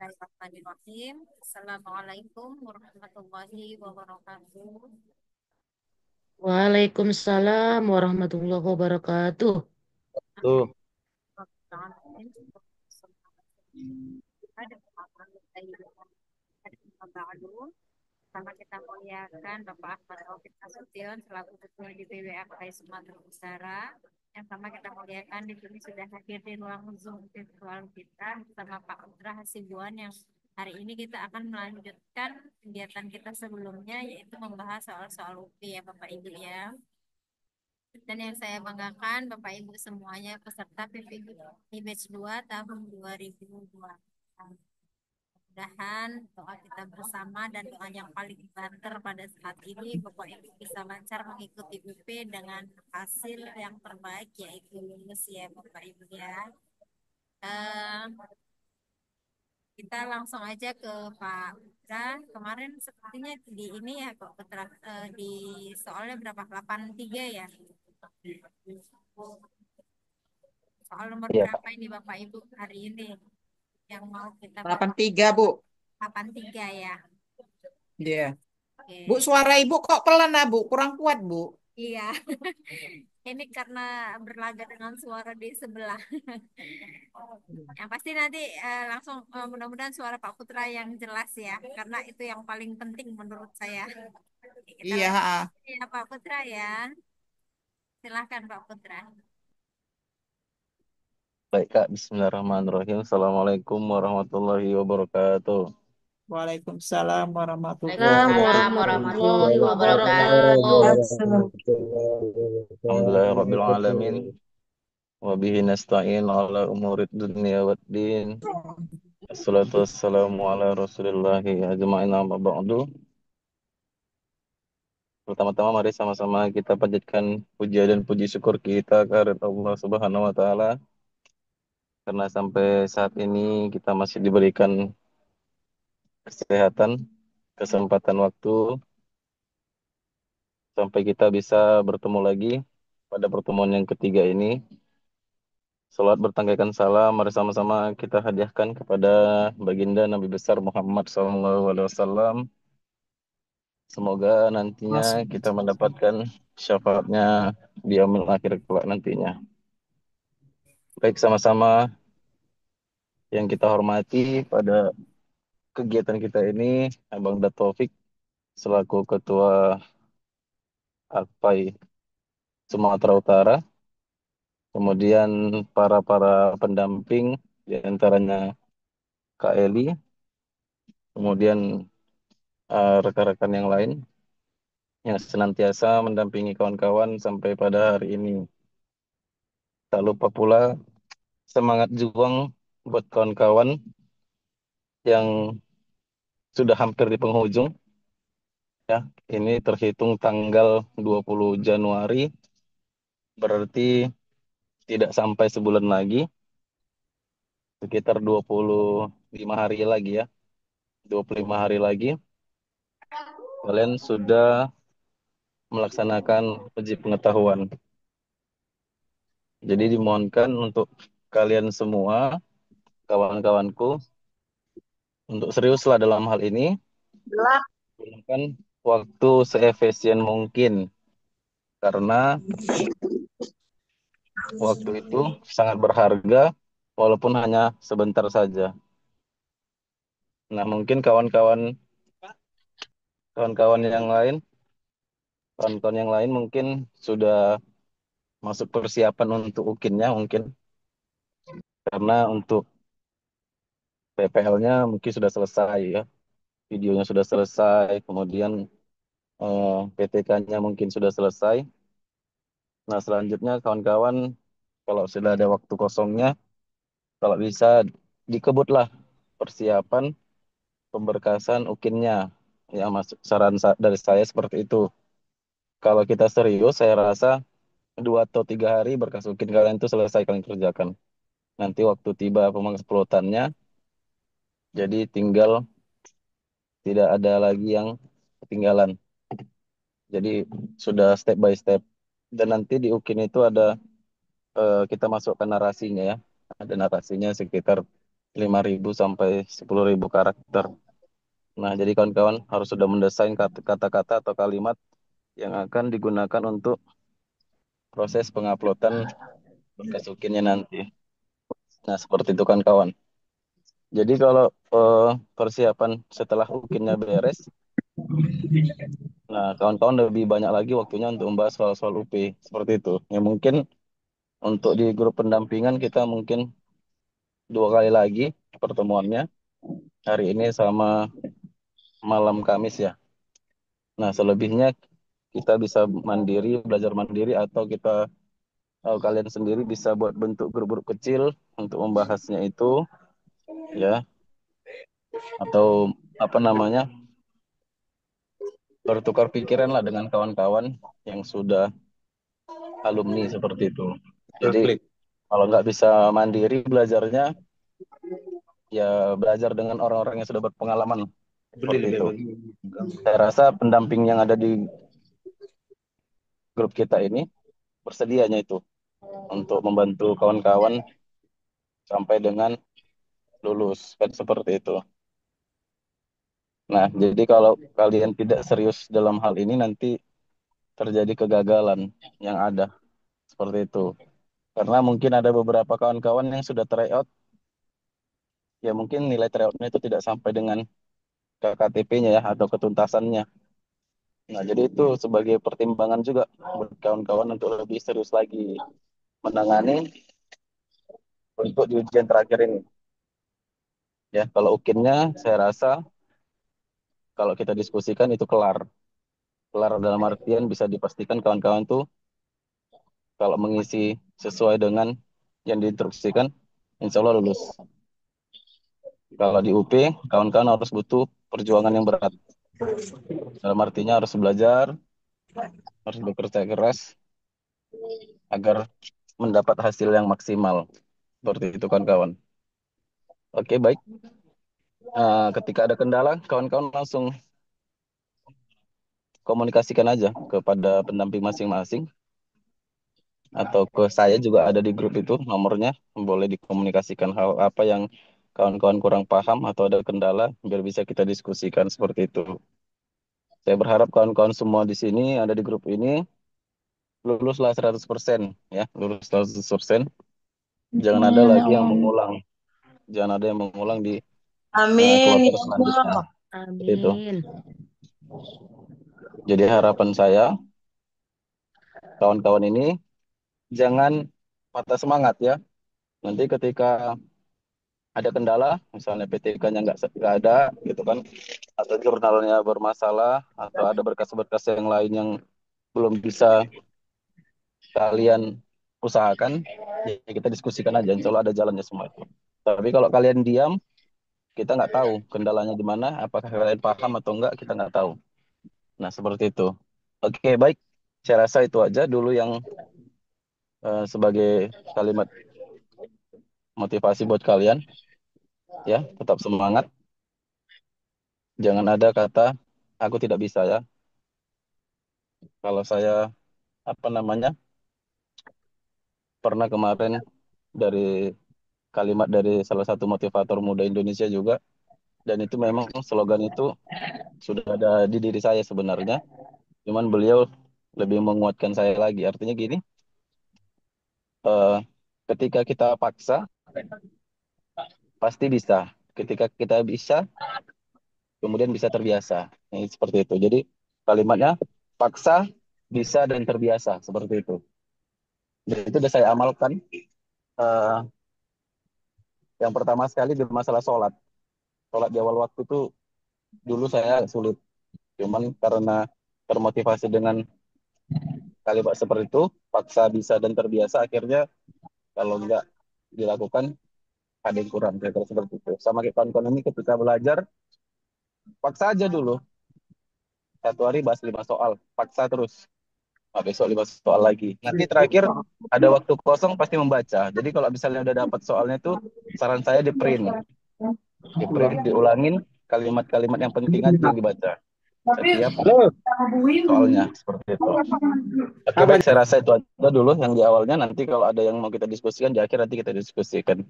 Bismillahirrahmanirrahim. Assalamualaikum warahmatullahi wabarakatuh. Waalaikumsalam warahmatullahi wabarakatuh. Alhamdulillah. Tuh. Ada pemaparan sama kita muliakan Bapak Ahmad Taufik Nasution selaku Ketua DPW AKI Sumatera Utara. Yang sama kita muliakan di sini sudah hadir di ruang Zoom virtual kita bersama Pak Putra Hasibuan yang hari ini kita akan melanjutkan kegiatan kita sebelumnya yaitu membahas soal-soal UPI ya Bapak Ibu ya. Dan yang saya banggakan Bapak Ibu semuanya peserta PPI Batch 2 tahun 2002. Mudah-mudahan doa kita bersama dan doa yang paling banter pada saat ini Bapak Ibu bisa lancar mengikuti UP dengan hasil yang terbaik yaitu lulus ya Bapak Ibu ya. Eh, kita langsung aja ke Pak Putra. Kemarin sepertinya di ini ya kok Putra, di soalnya berapa? 83 ya. Soal nomor Iya, berapa Kak. ini Bapak Ibu hari ini yang mau kita bahas? 83 Bu. 83 ya. Iya. Bu, Oke. suara Ibu kok pelan Bu? Kurang kuat Bu. Iya, ini karena berlaga dengan suara di sebelah. Yang pasti nanti langsung mudah-mudahan suara Pak Putra yang jelas ya, karena itu yang paling penting menurut saya. Oke, kita Iya, langsung ha. ya Pak Putra ya. Silahkan Pak Putra. Baik, Kak. Bismillahirrahmanirrahim. Assalamualaikum warahmatullahi wabarakatuh. Waalaikumsalam warahmatullahi Assalamualaikum Waalaikumsalam warahmatullahi warahmatullahi wabarakatuh. wabarakatuh. Alhamdulillahirabbil alamin wa bihi nasta'in ala umurid dunya waddin. Assalatu wassalamu ala Rasulillahi ajma'in amma ba'du. Pertama-tama mari sama-sama kita panjatkan puja dan puji syukur kita kepada Allah Subhanahu wa taala karena sampai saat ini kita masih diberikan kesehatan, kesempatan waktu sampai kita bisa bertemu lagi pada pertemuan yang ketiga ini. Salat bertanggalkan salam, mari sama-sama kita hadiahkan kepada baginda Nabi besar Muhammad SAW. Semoga nantinya wabarakatuh. kita mendapatkan syafaatnya di yaumil akhir kelak nantinya. Baik, sama-sama yang kita hormati pada kegiatan kita ini, Abang Taufik selaku Ketua AKPAI Sumatera Utara, kemudian para pendamping, di antaranya Kak Eli, kemudian rekan-rekan yang lain yang senantiasa mendampingi kawan-kawan sampai pada hari ini. Tak lupa pula semangat juang buat kawan-kawan yang sudah hampir di penghujung. Ya, ini terhitung tanggal 20 Januari, berarti tidak sampai sebulan lagi, sekitar 25 hari lagi ya. 25 hari lagi, kalian sudah melaksanakan uji pengetahuan. Jadi dimohonkan untuk kalian semua, kawan-kawanku, untuk seriuslah dalam hal ini, gunakan waktu seefisien mungkin, karena waktu itu sangat berharga, walaupun hanya sebentar saja. Nah, mungkin kawan-kawan yang lain, kawan-kawan yang lain mungkin sudah masuk persiapan untuk ukinnya mungkin, karena untuk PPL-nya mungkin sudah selesai ya, videonya sudah selesai, kemudian PTK-nya mungkin sudah selesai. Nah, selanjutnya kawan-kawan kalau sudah ada waktu kosongnya, kalau bisa dikebutlah persiapan pemberkasan ukinnya. Ya, masuk saran dari saya seperti itu. Kalau kita serius, saya rasa 2 atau 3 hari berkas ukin kalian itu selesai kalian kerjakan. Nanti waktu tiba pemangkutannya, jadi tinggal tidak ada lagi yang ketinggalan. Jadi sudah step by step. Dan nanti di ukin itu ada kita masukkan narasinya ya. Ada narasinya sekitar 5.000 sampai 10.000 karakter. Nah, jadi kawan-kawan harus sudah mendesain kata-kata atau kalimat yang akan digunakan untuk proses penguploadan berkas ukinnya nanti. Nah, seperti itu kan kawan. Jadi kalau persiapan setelah ukinnya beres, nah kawan-kawan lebih banyak lagi waktunya untuk membahas soal-soal UP seperti itu. Ya mungkin untuk di grup pendampingan kita mungkin 2 kali lagi pertemuannya, hari ini sama malam Kamis ya. Nah, selebihnya kita bisa mandiri, belajar mandiri atau kalian sendiri bisa buat bentuk grup-grup kecil untuk membahasnya itu ya, atau apa namanya, bertukar pikiran lah dengan kawan-kawan yang sudah alumni seperti itu. Jadi kalau nggak bisa mandiri belajarnya, ya belajar dengan orang-orang yang sudah berpengalaman seperti itu. Saya rasa pendamping yang ada di grup kita ini bersedianya itu untuk membantu kawan-kawan sampai dengan lulus kan seperti itu. Nah, jadi kalau kalian tidak serius dalam hal ini nanti terjadi kegagalan yang ada seperti itu. Karena mungkin ada beberapa kawan-kawan yang sudah tryout, ya mungkin nilai tryoutnya itu tidak sampai dengan KKTP-nya ya atau ketuntasannya. Nah, jadi itu sebagai pertimbangan juga buat kawan-kawan untuk lebih serius lagi menangani untuk di ujian terakhir ini. Ya, kalau ukinnya saya rasa kalau kita diskusikan itu kelar. Kelar dalam artian bisa dipastikan kawan-kawan tuh kalau mengisi sesuai dengan yang diinstruksikan, insya Allah lulus. Kalau di UP, kawan-kawan harus butuh perjuangan yang berat. Dalam artinya harus belajar, harus bekerja keras agar mendapat hasil yang maksimal. Seperti itu kan kawan. Oke, baik. Ketika ada kendala, kawan-kawan langsung komunikasikan aja kepada pendamping masing-masing. Atau ke saya juga ada di grup itu nomornya. Boleh dikomunikasikan hal apa yang kawan-kawan kurang paham atau ada kendala, biar bisa kita diskusikan seperti itu. Saya berharap kawan-kawan semua di sini ada di grup ini luluslah 100% ya, lulus 100%. Jangan ada Amin, ya lagi yang Allah. mengulang. Jangan ada yang mengulang di Amin, kloter ya selanjutnya. Allah. Seperti itu. Amin. Jadi harapan saya, kawan-kawan ini jangan patah semangat ya. Nanti ketika ada kendala, misalnya PTK-nya nggak ada, gitu kan, atau jurnalnya bermasalah, atau ada berkas-berkas yang lain yang belum bisa kalian usahakan, ya kita diskusikan aja. Insya Allah ada jalannya semua itu. Tapi kalau kalian diam, kita nggak tahu kendalanya di mana, apakah kalian paham atau enggak, kita nggak tahu. Nah, seperti itu. Oke, baik. Saya rasa itu aja dulu yang sebagai kalimat motivasi buat kalian. Ya, tetap semangat. Jangan ada kata, aku tidak bisa ya. Kalau saya, apa namanya, pernah kemarin dari kalimat dari salah satu motivator muda Indonesia juga, dan itu memang slogan itu sudah ada di diri saya sebenarnya. Cuman beliau lebih menguatkan saya lagi. Artinya gini, eh, ketika kita paksa, pasti bisa. Ketika kita bisa, kemudian bisa terbiasa. Ini seperti itu. Jadi kalimatnya paksa, bisa, dan terbiasa. Seperti itu. Dan itu sudah saya amalkan. Eh, yang pertama sekali di masalah sholat. Sholat di awal waktu itu dulu saya sulit. Cuman karena termotivasi dengan kalimat seperti itu, paksa, bisa, dan terbiasa, akhirnya kalau nggak dilakukan, ada yang kurang. Kira-kira seperti itu. Sama kayak kawan-kawan ini ketika belajar, paksa aja dulu. 1 hari bahas 5 soal. Paksa terus. Nah, besok 5 soal lagi. Nanti terakhir ada waktu kosong pasti membaca. Jadi kalau misalnya udah dapat soalnya tuh, saran saya di print. Di print, diulangin kalimat-kalimat yang penting aja yang dibaca. Setiap soalnya. Seperti itu. Oke, baik. Saya rasa itu aja dulu yang di awalnya. Nanti kalau ada yang mau kita diskusikan, di akhir nanti kita diskusikan.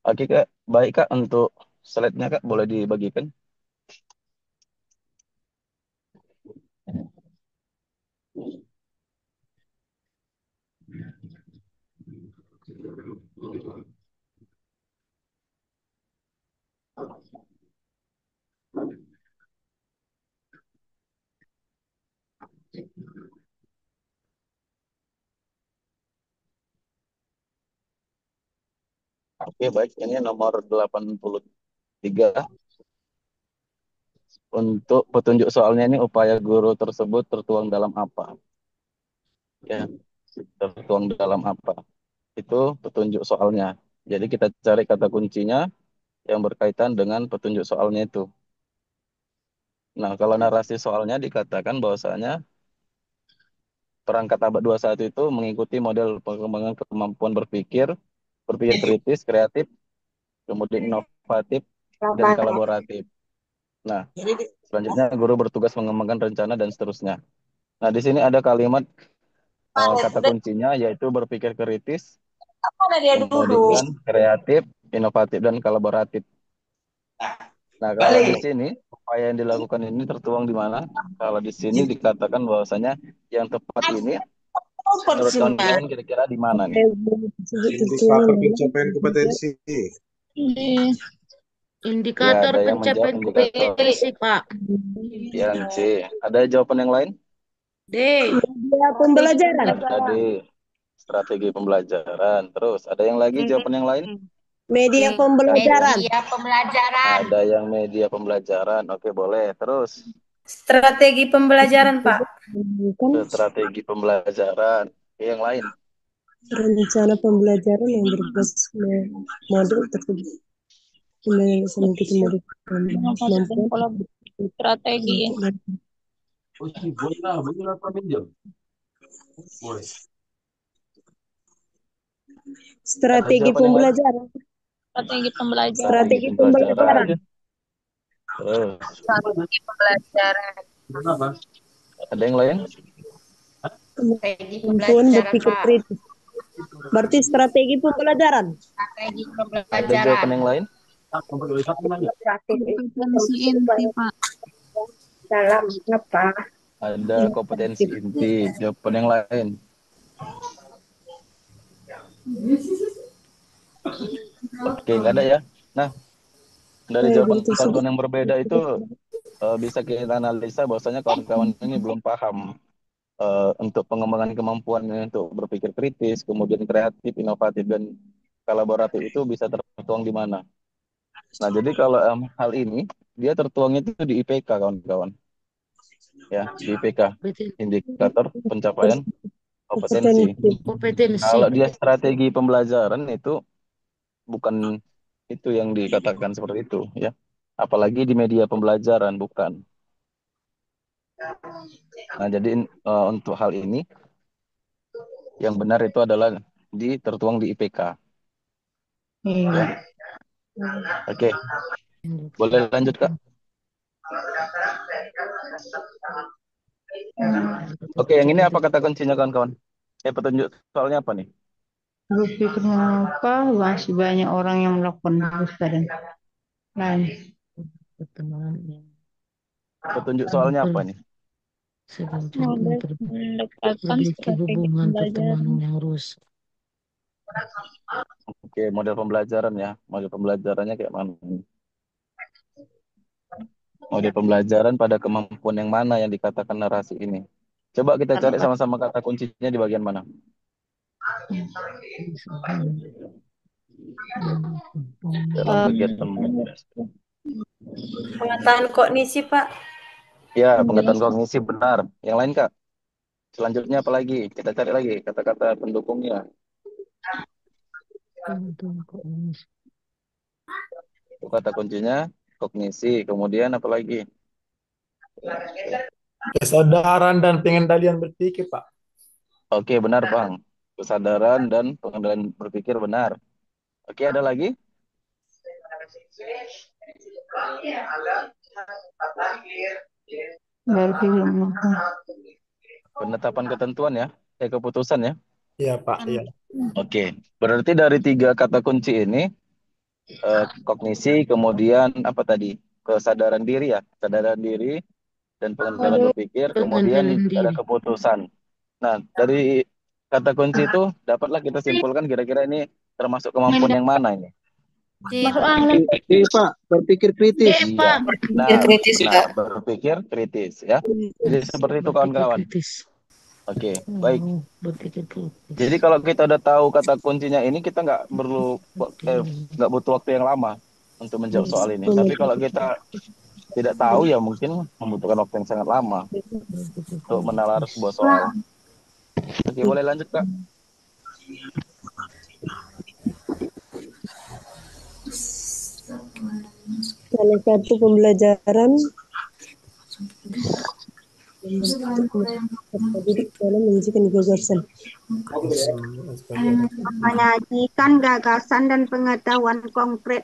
Oke Kak, baik Kak, untuk slide-nya Kak boleh dibagikan. Oke, baik. Ini nomor 83. Untuk petunjuk soalnya ini upaya guru tersebut tertuang dalam apa? Ya, tertuang dalam apa? Itu petunjuk soalnya. Jadi kita cari kata kuncinya yang berkaitan dengan petunjuk soalnya itu. Nah, kalau narasi soalnya dikatakan bahwasanya perangkat abad 21 itu mengikuti model pengembangan kemampuan berpikir, berpikir kritis, kreatif, kemudian inovatif, dan kolaboratif. Nah, selanjutnya guru bertugas mengembangkan rencana dan seterusnya. Nah, di sini ada kalimat kata kuncinya yaitu berpikir kritis, Mana dia duduk? kemudian kreatif, inovatif, dan kolaboratif. Nah, kalau di sini upaya yang dilakukan ini tertuang di mana? Kalau di sini dikatakan bahwasanya yang tepat ini Kompor menurut sih, Mbak. kawan-kawan kira-kira di mana nih? Indikator pencapaian kompetensi. Ini Ya, indikator ada yang menjawab pencapaian indikator kompetensi, Pak. yang C. Ada jawaban yang lain? D. Media pembelajaran. Ada strategi pembelajaran. Terus ada yang lagi jawaban yang lain? Media pembelajaran. Media pembelajaran. Ada yang media pembelajaran. Oke, boleh. Terus Strategi pembelajaran, Pak. strategi pembelajaran. Oke, yang lain. Rencana pembelajaran yang berbasis model tersebut. Strategi. Strategi Ada jawaban yang lain? pembelajaran. Strategi pembelajaran. Strategi pembelajaran. Terus Strategi pembelajaran. ada yang lain? Strategi Kemampuan berpikir Pak. kritis. Berarti strategi pembelajaran. Strategi Ada pembelajaran. jawaban yang lain? Kompetensi inti, Pak. Dalam apa? Ada kompetensi inti. Jawaban yang lain? Oke, nggak ada ya. Nah, dari jawaban kawan-kawan yang berbeda itu bisa kita analisa bahwasanya kawan-kawan ini belum paham untuk pengembangan kemampuan untuk berpikir kritis, kemudian kreatif, inovatif, dan kolaboratif itu bisa tertuang di mana. Nah, jadi kalau hal ini dia tertuangnya itu di IPK, kawan-kawan. Ya, di IPK, indikator pencapaian kompetensi. Kalau dia strategi pembelajaran itu bukan itu yang dikatakan seperti itu, ya. Apalagi di media pembelajaran, bukan. Nah, jadi untuk hal ini yang benar itu adalah tertuang di IPK. Ya. Oke. Boleh lanjut, Kak? Oke, yang ini apa kata kuncinya, kawan-kawan? Petunjuk soalnya apa nih? Berpikir apa? Masih banyak orang yang melakukan hal dan lain. Petunjuk soalnya apa nih? Memiliki hubungan pertemanan yang rusak. Oke, model pembelajaran ya. Model pembelajarannya kayak mana? Model pembelajaran pada kemampuan yang mana yang dikatakan narasi ini? Coba kita cari sama-sama kata kuncinya di bagian mana? Dalam kegiatan Pengetahuan kognisi, Pak. ya, pengetahuan kognisi benar. Yang lain, Kak? Selanjutnya apa lagi? Kita cari lagi kata-kata pendukungnya. Kata kuncinya kognisi. Kemudian apa lagi? Kesadaran dan pengendalian berpikir, Pak. Oke, benar, Bang. Kesadaran dan pengendalian berpikir benar. Oke, ada lagi? Penetapan ketentuan ya, keputusan ya. Iya, Pak. Iya. Oke, berarti dari 3 kata kunci ini kognisi, kemudian apa tadi? Kesadaran diri ya, kesadaran diri dan pengendalian berpikir, kemudian Pengendalian ada diri. keputusan. Nah, dari kata kunci itu dapatlah kita simpulkan kira-kira ini termasuk kemampuan yang mana ini? Masuk angin. Pak, berpikir kritis. D, Iya, Pak. Berpikir kritis, Pak. berpikir kritis ya. Jadi seperti itu Berpikir kawan-kawan. kritis. Oke, baik. Berpikir kritis. Jadi kalau kita udah tahu kata kuncinya ini, kita nggak butuh waktu yang lama untuk menjawab soal ini. Tapi kalau kita tidak tahu ya mungkin membutuhkan waktu yang sangat lama untuk menalar sebuah soal. Oke, boleh lanjut Kak. Salah satu pembelajaran didik dalam menyajikan gagasan. Menyajikan gagasan dan pengetahuan konkret.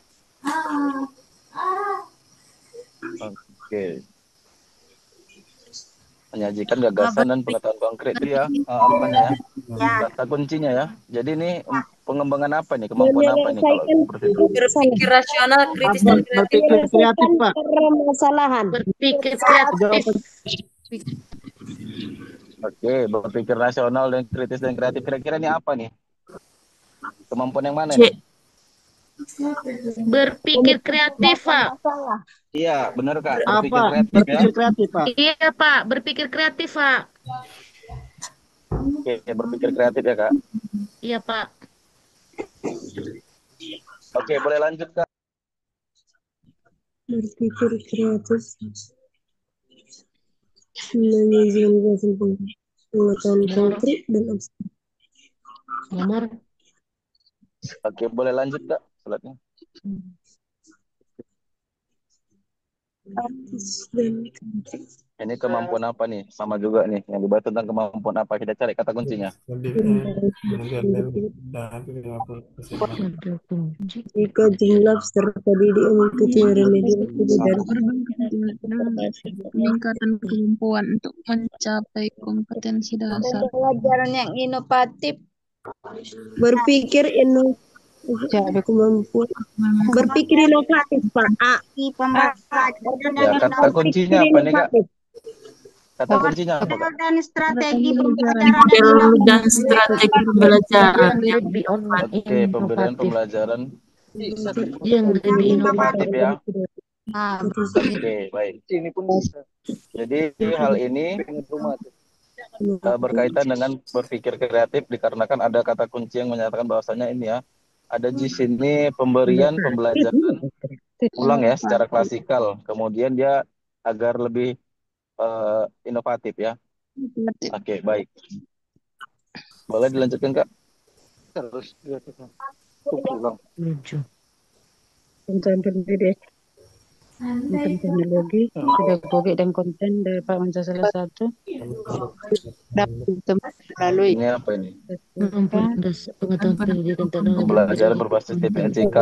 Oke. Menyajikan gagasan dan pengetahuan konkret itu ya, apanya ya? Kata kuncinya ya. Jadi ini pengembangan apa nih? Kemampuan apa nih kalau seperti itu? Berpikir rasional, kritis dan kreatif. Berpikir kreatif, Pak. Permasalahan. Berpikir kreatif. Oke, berpikir rasional dan kritis dan kreatif. Kira-kira ini apa nih? Kemampuan yang mana nih? Berpikir kreatif, Pak. Iya, benar Kak. Berpikir Apa? kreatif ya. Berpikir kreatif, Pak. Iya, Pak. Berpikir kreatif, Pak. Oke, berpikir kreatif ya Kak. Iya, Pak. Oke, boleh lanjut Kak. Berpikir kreatif. Menyajikan gagasan pengetahuan konkret dan abstrak. Nomor. Oke, boleh lanjut Kak. Selanjutnya. Artis dan konkret. Ini kemampuan apa nih? Sama juga nih. Yang dibahas tentang kemampuan apa? Kita cari kata kuncinya. Jika jumlah peserta didik mengikuti remedial dan Peningkatan kemampuan untuk mencapai kompetensi dasar. Pembelajaran yang inovatif. berpikir kemampuan berpikir inovatif, Pak. Ya, kata kuncinya apa nih Kak? Kata kuncinya apa Kak? Dan strategi pembelajaran Dan strategi pembelajaran yang Oke, pemberian pembelajaran yang lebih inovatif ya. Nah, Oke, baik. Jadi hal ini berkaitan dengan berpikir kreatif dikarenakan ada kata kunci yang menyatakan bahwasanya ini ya, ada di sini pemberian pembelajaran ulang ya secara klasikal, kemudian dia agar lebih inovatif ya. Oke, baik. Boleh dilanjutkan Kak? Terus ulang. Tentang pendidik, tentang teknologi, pedagogi dan konten dari Pak Pancasila 1 melalui Ini apa ini? pengetahuan pendidikan teknologi. Pembelajaran berbasis TPLCK.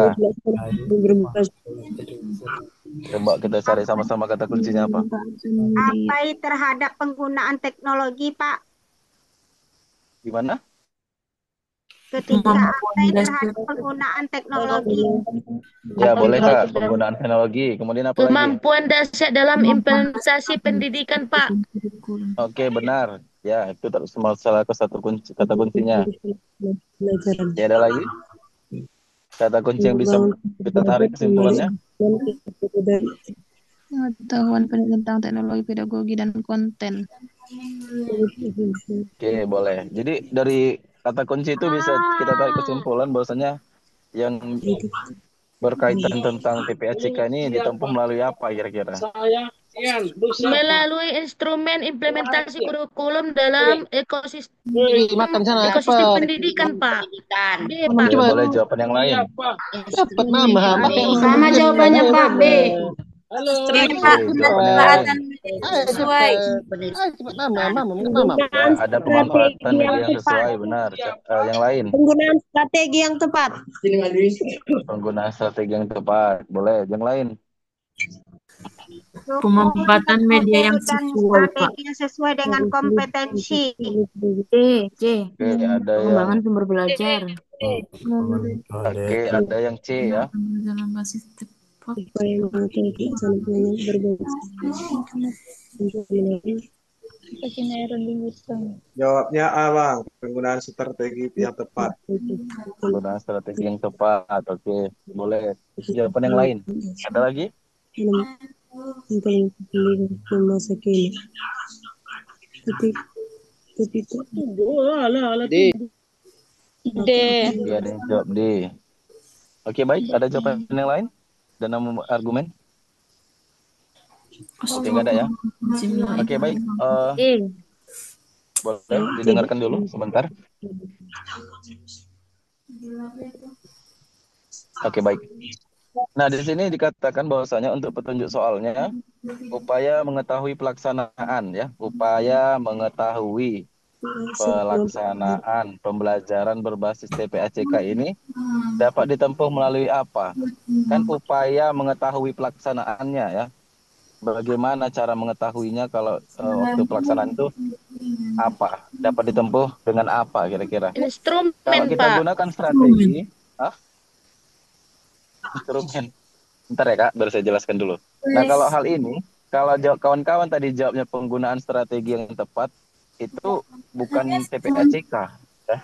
Coba kita cari sama-sama kata kuncinya apa? Apa terhadap penggunaan teknologi, Pak? Gimana? Ketika abai terhadap penggunaan teknologi. Ya, boleh Kak, penggunaan teknologi. Kemudian apa lagi? Kemampuan dasar dalam implementasi pendidikan, Pak. Oke, benar. Ya, itu salah satu kunci, kata kuncinya. Ya, ada lagi? Kata kunci yang bisa kita tarik kesimpulannya? pengetahuan tentang teknologi, pedagogi dan konten. Oke, boleh. Jadi dari kata kunci itu bisa kita tarik kesimpulan bahwasanya yang berkaitan tentang TPLCK ini ditempuh melalui apa kira-kira? Melalui instrumen implementasi kurikulum dalam ekosistem pendidikan, Pak. B, Pak. Oke, boleh jawaban yang lain. Dapat mama. Sama jawabannya Pak, B. Oke, jawaban yang lain. Sesuai. Ya, ada pemanfaatan media yang sesuai, benar. Yang lain, Penggunaan strategi yang tepat. penggunaan strategi yang tepat. Boleh, yang lain. Pemanfaatan media yang sesuai, Pak. Strategi yang sesuai dengan kompetensi. C. Oke, ada yang Pengembangan sumber belajar. Oke, ada yang C ya. Dalam basis tepat. Upaya mengetahui pelaksanaan pengulangan berbasis Jawabnya A, Bang. Penggunaan strategi yang tepat. Penggunaan strategi yang tepat. Oke, boleh. Jawaban yang lain. Ada lagi? yang paling terpilih di masa kini. Ketika D. D. Iya, ada yang jawab D. Oke, baik. Ada jawaban yang lain? Dan nama argumen? Oke, nggak ada ya? Oke, baik. Boleh didengarkan dulu sebentar. Oke, baik. Nah, di sini dikatakan bahwasanya untuk petunjuk soalnya, upaya mengetahui pelaksanaan ya, upaya mengetahui pelaksanaan pembelajaran berbasis TPACK ini dapat ditempuh melalui apa? Kan upaya mengetahui pelaksanaannya ya. Bagaimana cara mengetahuinya kalau waktu pelaksanaan itu apa? Dapat ditempuh dengan apa kira-kira? Instrumen, Kalau kita Pak. gunakan strategi, instrumen. Bentar ya Kak, baru saya jelaskan dulu. Nah, kalau hal ini, kalau kawan-kawan tadi jawabnya penggunaan strategi yang tepat, itu bukan TPACK. Ya.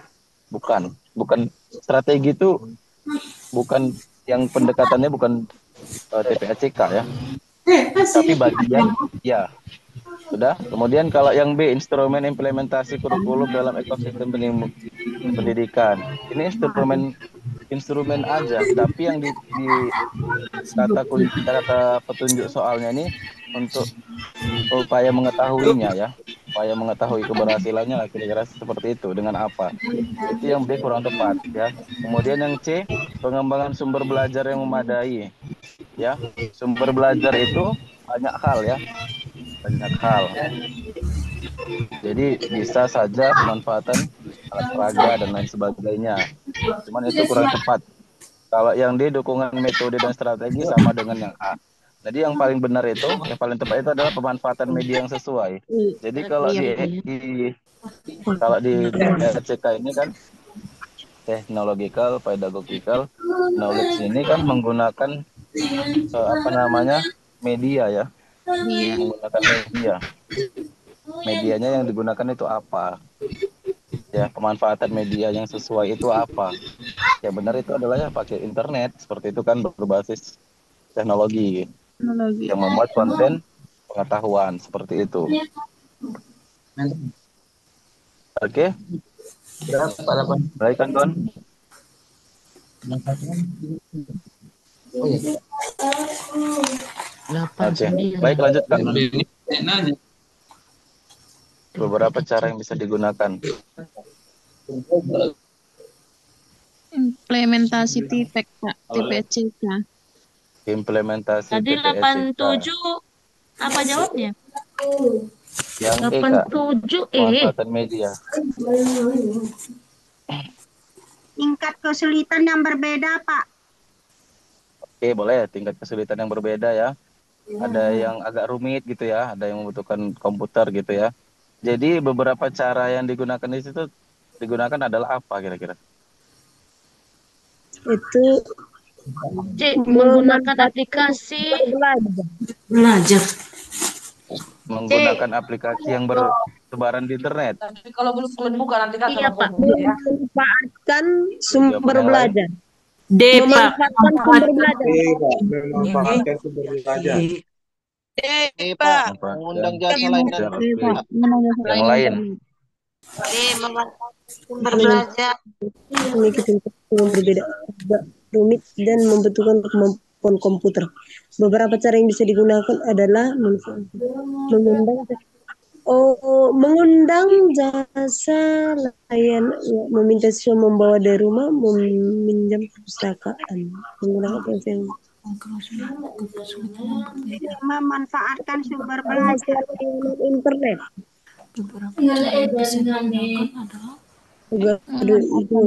Bukan strategi itu bukan yang pendekatannya bukan TPACK ya. Tapi bagian ya. Sudah. Kemudian kalau yang B, instrumen implementasi kurikulum dalam ekosistem pendidikan. Ini instrumen aja, tapi yang di kata petunjuk soalnya ini untuk upaya mengetahuinya ya, upaya mengetahui keberhasilannya lah, kira-kira seperti itu. Dengan apa? Itu yang B kurang tepat ya. Kemudian yang C, pengembangan sumber belajar yang memadai ya. Sumber belajar itu banyak hal ya, banyak hal. Jadi bisa saja pemanfaatan alat peraga dan lain sebagainya. Cuman itu kurang tepat. Kalau yang D, dukungan metode dan strategi sama dengan yang A. Jadi yang paling benar itu, yang paling tepat itu adalah pemanfaatan media yang sesuai. Jadi kalau di TPACK ini kan technological, pedagogical knowledge ini kan menggunakan media ya, menggunakan media. Medianya yang digunakan itu apa? Ya, pemanfaatan media yang sesuai itu apa? Ya benar itu adalah ya pakai internet, seperti itu kan, berbasis teknologi yang membuat konten pengetahuan seperti itu. Oke. Baik kan, Kon? Oke. Baik, lanjut Kak. Beberapa cara yang bisa digunakan. Implementasi TPACK, Kak. TPACK. Implementasi Tadi TPACK. 87 apa jawabnya? Yang E, Kak. 87 Pemanfaatan media. Tingkat kesulitan yang berbeda, Pak. Oke, boleh. Tingkat kesulitan yang berbeda ya. Ada yang agak rumit gitu ya, ada yang membutuhkan komputer gitu ya. Jadi beberapa cara yang digunakan di situ adalah apa kira-kira? Itu menggunakan aplikasi belajar. Menggunakan aplikasi yang bertebaran di internet. Tapi kalau belum buka nanti kan iya, Pak. Memanfaatkan sumber belajar. D, Pak. Memanfaatkan sumber belajar. Memanfaatkan sumber belajar. Pak, mengundang jasa layanan Yang lain. Memanfaatkan sumber belajar. Memiliki tingkat yang berbeda, agak rumit dan membutuhkan kemampuan komputer. Beberapa cara yang bisa digunakan adalah mengundang jasa layanan, meminta siswa membawa dari rumah, meminjam perpustakaan, menggunakan aplikasi yang Memanfaatkan sumber belajar. internet. Beberapa cara yang bisa digunakan adalah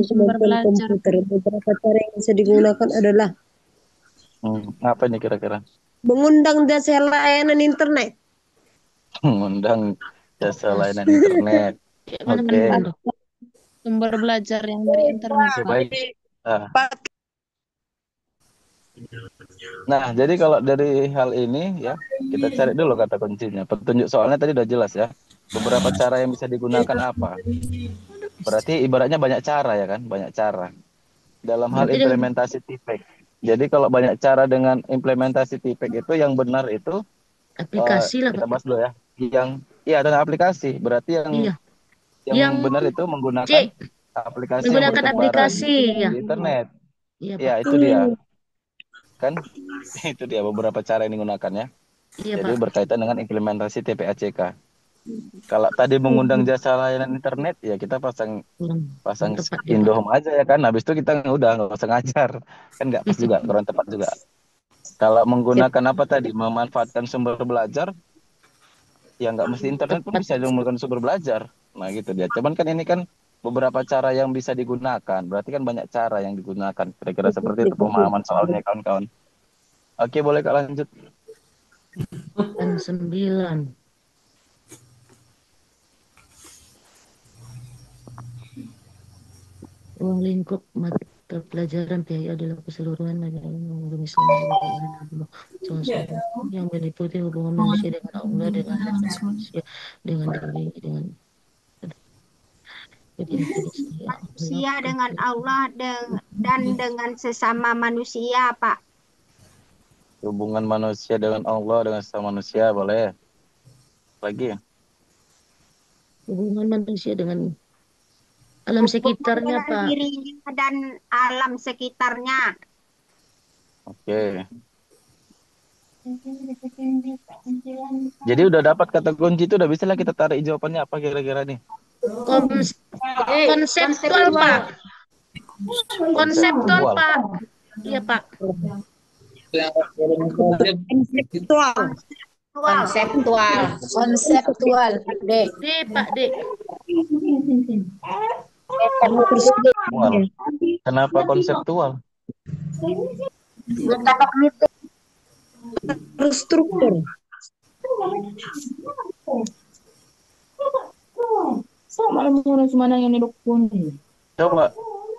Sumber belajar. Komputer. Beberapa cara yang bisa digunakan adalah Apa nih kira-kira? mengundang jasa layanan internet. Mengundang jasa layanan internet. Oke. Sumber belajar yang dari internet, Oke, Pak. baik. Nah, jadi kalau dari hal ini ya, kita cari dulu kata kuncinya. Petunjuk soalnya tadi udah jelas ya. Beberapa cara yang bisa digunakan apa? Berarti ibaratnya banyak cara ya kan? Banyak cara. Dalam hal Berarti dengan implementasi TPEC. Jadi kalau banyak cara dengan implementasi TPEC itu yang benar itu aplikasi lah, kita Pak. bahas dulu ya. Yang iya dengan aplikasi. Berarti Iya. yang Yang benar itu C, menggunakan aplikasi yang menggunakan bertebaran aplikasi, ya. di internet. Iya, Ya, Pak. itu dia. Kan itu dia beberapa cara yang digunakan ya. Iya, Jadi Pak. berkaitan dengan implementasi TPACK. Kalau tadi mengundang jasa layanan internet, ya kita pasang tepat ya, Pak. Indohome aja ya kan. Habis itu kita udah nggak usah ngajar, kan nggak pas juga, kurang tepat juga. Kalau menggunakan apa tadi, memanfaatkan sumber belajar, ya nggak mesti internet pun bisa menggunakan sumber belajar. Nah gitu dia. Cuman kan ini kan beberapa cara yang bisa digunakan. Berarti kan banyak cara yang digunakan. Kira-kira seperti itu pemahaman soalnya kawan-kawan. Oke, boleh Kak lanjut. Dan 9. Ruang lingkup mata pelajaran PIA adalah keseluruhan yang meliputi hubungan manusia dengan Allah, dengan manusia, dengan diri, dengan Manusia dengan Allah dan dengan sesama manusia, Pak. Hubungan manusia dengan Allah, dengan sesama manusia, boleh. Lagi. Hubungan manusia dengan alam sekitarnya, dengan Pak. dirinya dan alam sekitarnya. Oke. Jadi udah dapat kata kunci itu, udah bisa lah kita tarik jawabannya apa kira-kira nih. Konseptual, Pak. Konseptual, Pak. Iya, Pak. Konseptual, Dek. D, Pak, D. Kenapa konseptual? Terstruktur.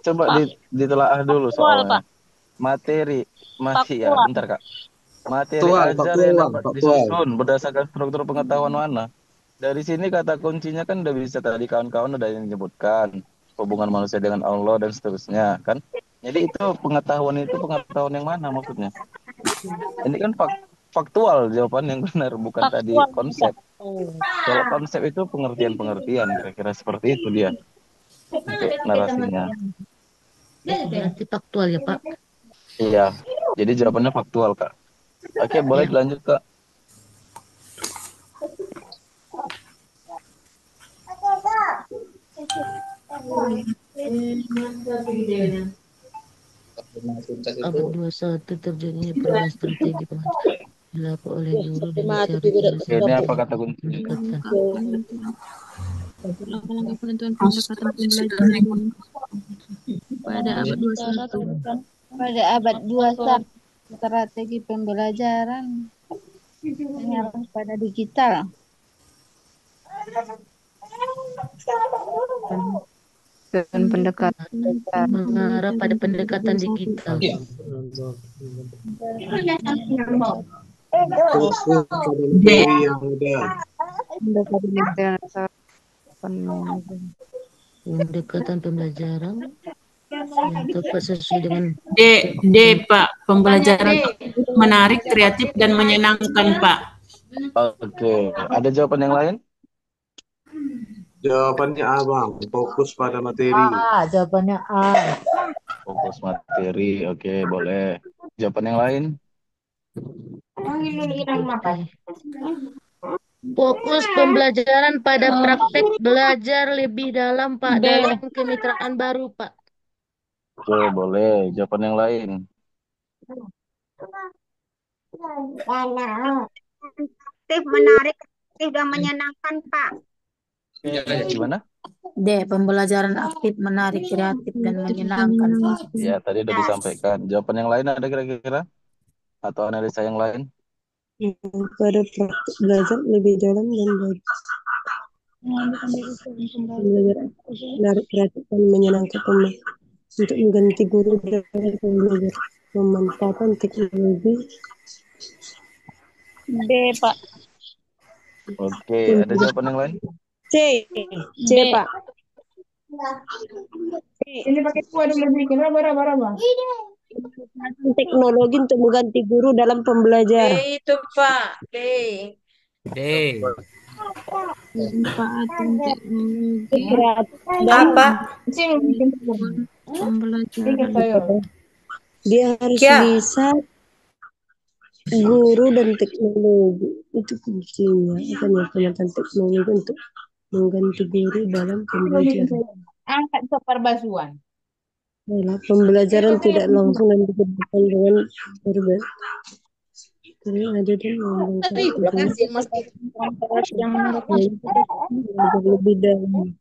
Coba ditelaah dulu soalnya. Materi masih ya, bentar Kak. Materi ajar yang dapat disusun berdasarkan struktur pengetahuan mana? Dari sini kata kuncinya kan udah bisa tadi kawan-kawan udah yang menyebutkan hubungan manusia dengan Allah dan seterusnya kan. Jadi itu pengetahuan yang mana maksudnya? Ini kan faktual jawaban yang benar, bukan tadi konsep. Kalau konsep itu pengertian-pengertian, kira-kira seperti itu dia untuk narasinya. Berarti faktual ya, Pak. Iya, jadi jawabannya faktual Kak. Oke, boleh dilanjut Kak. Abad 21 terjadinya perubahan strategi dilakukan oleh guru dan Ini apa kata kunci? Langkah-langkah penentuan pendekatan pembelajaran pada abad 21. Pada abad 21 strategi pembelajaran mengarah pada digital. Dan pendekatan mengarah pada pendekatan digital. Pendekatan pembelajaran yang tepat sesuai dengan D Pak, pembelajaran menarik, kreatif dan menyenangkan Pak. Oke, ada jawaban yang lain? Jawabannya A, Bang. Fokus pada materi. Jawabannya A. Fokus materi, oke, boleh. Jawaban yang lain? Fokus pembelajaran pada praktek belajar lebih dalam, Pak, dalam kemitraan baru, Pak. Oke, boleh. Jawaban yang lain? Aktif, menarik, aktif dan menyenangkan, Pak. Gimana? D. Pembelajaran aktif, menarik, kreatif, dan menyenangkan. Ya, tadi udah disampaikan. Jawaban yang lain ada kira-kira? Atau analisa yang lain? Pada praktik belajar lebih dalam dan baik. Pembelajaran menarik, kreatif, dan menyenangkan untuk mengganti guru dan pembelajar. Pemanfaatan teknologi. B, Pak. Oke, ada jawaban yang lain? C, C B. Pak. Ini pakai kuah dulu bikin raba. Teknologi untuk mengganti guru dalam pembelajaran. Itu Pak, D. D. Manfaatan teknologi Kreatif dan Apa? pembelajaran. dia harus Ya. bisa guru dan teknologi itu kuncinya. Pemanfaatan teknologi untuk mengganti guru dalam pembelajaran. Angkat keperbasuan. Adalah pembelajaran tidak langsung dan dikerjakan dengan berbeda. Ada dan mengembangkan Yang menurut belajar lebih dalam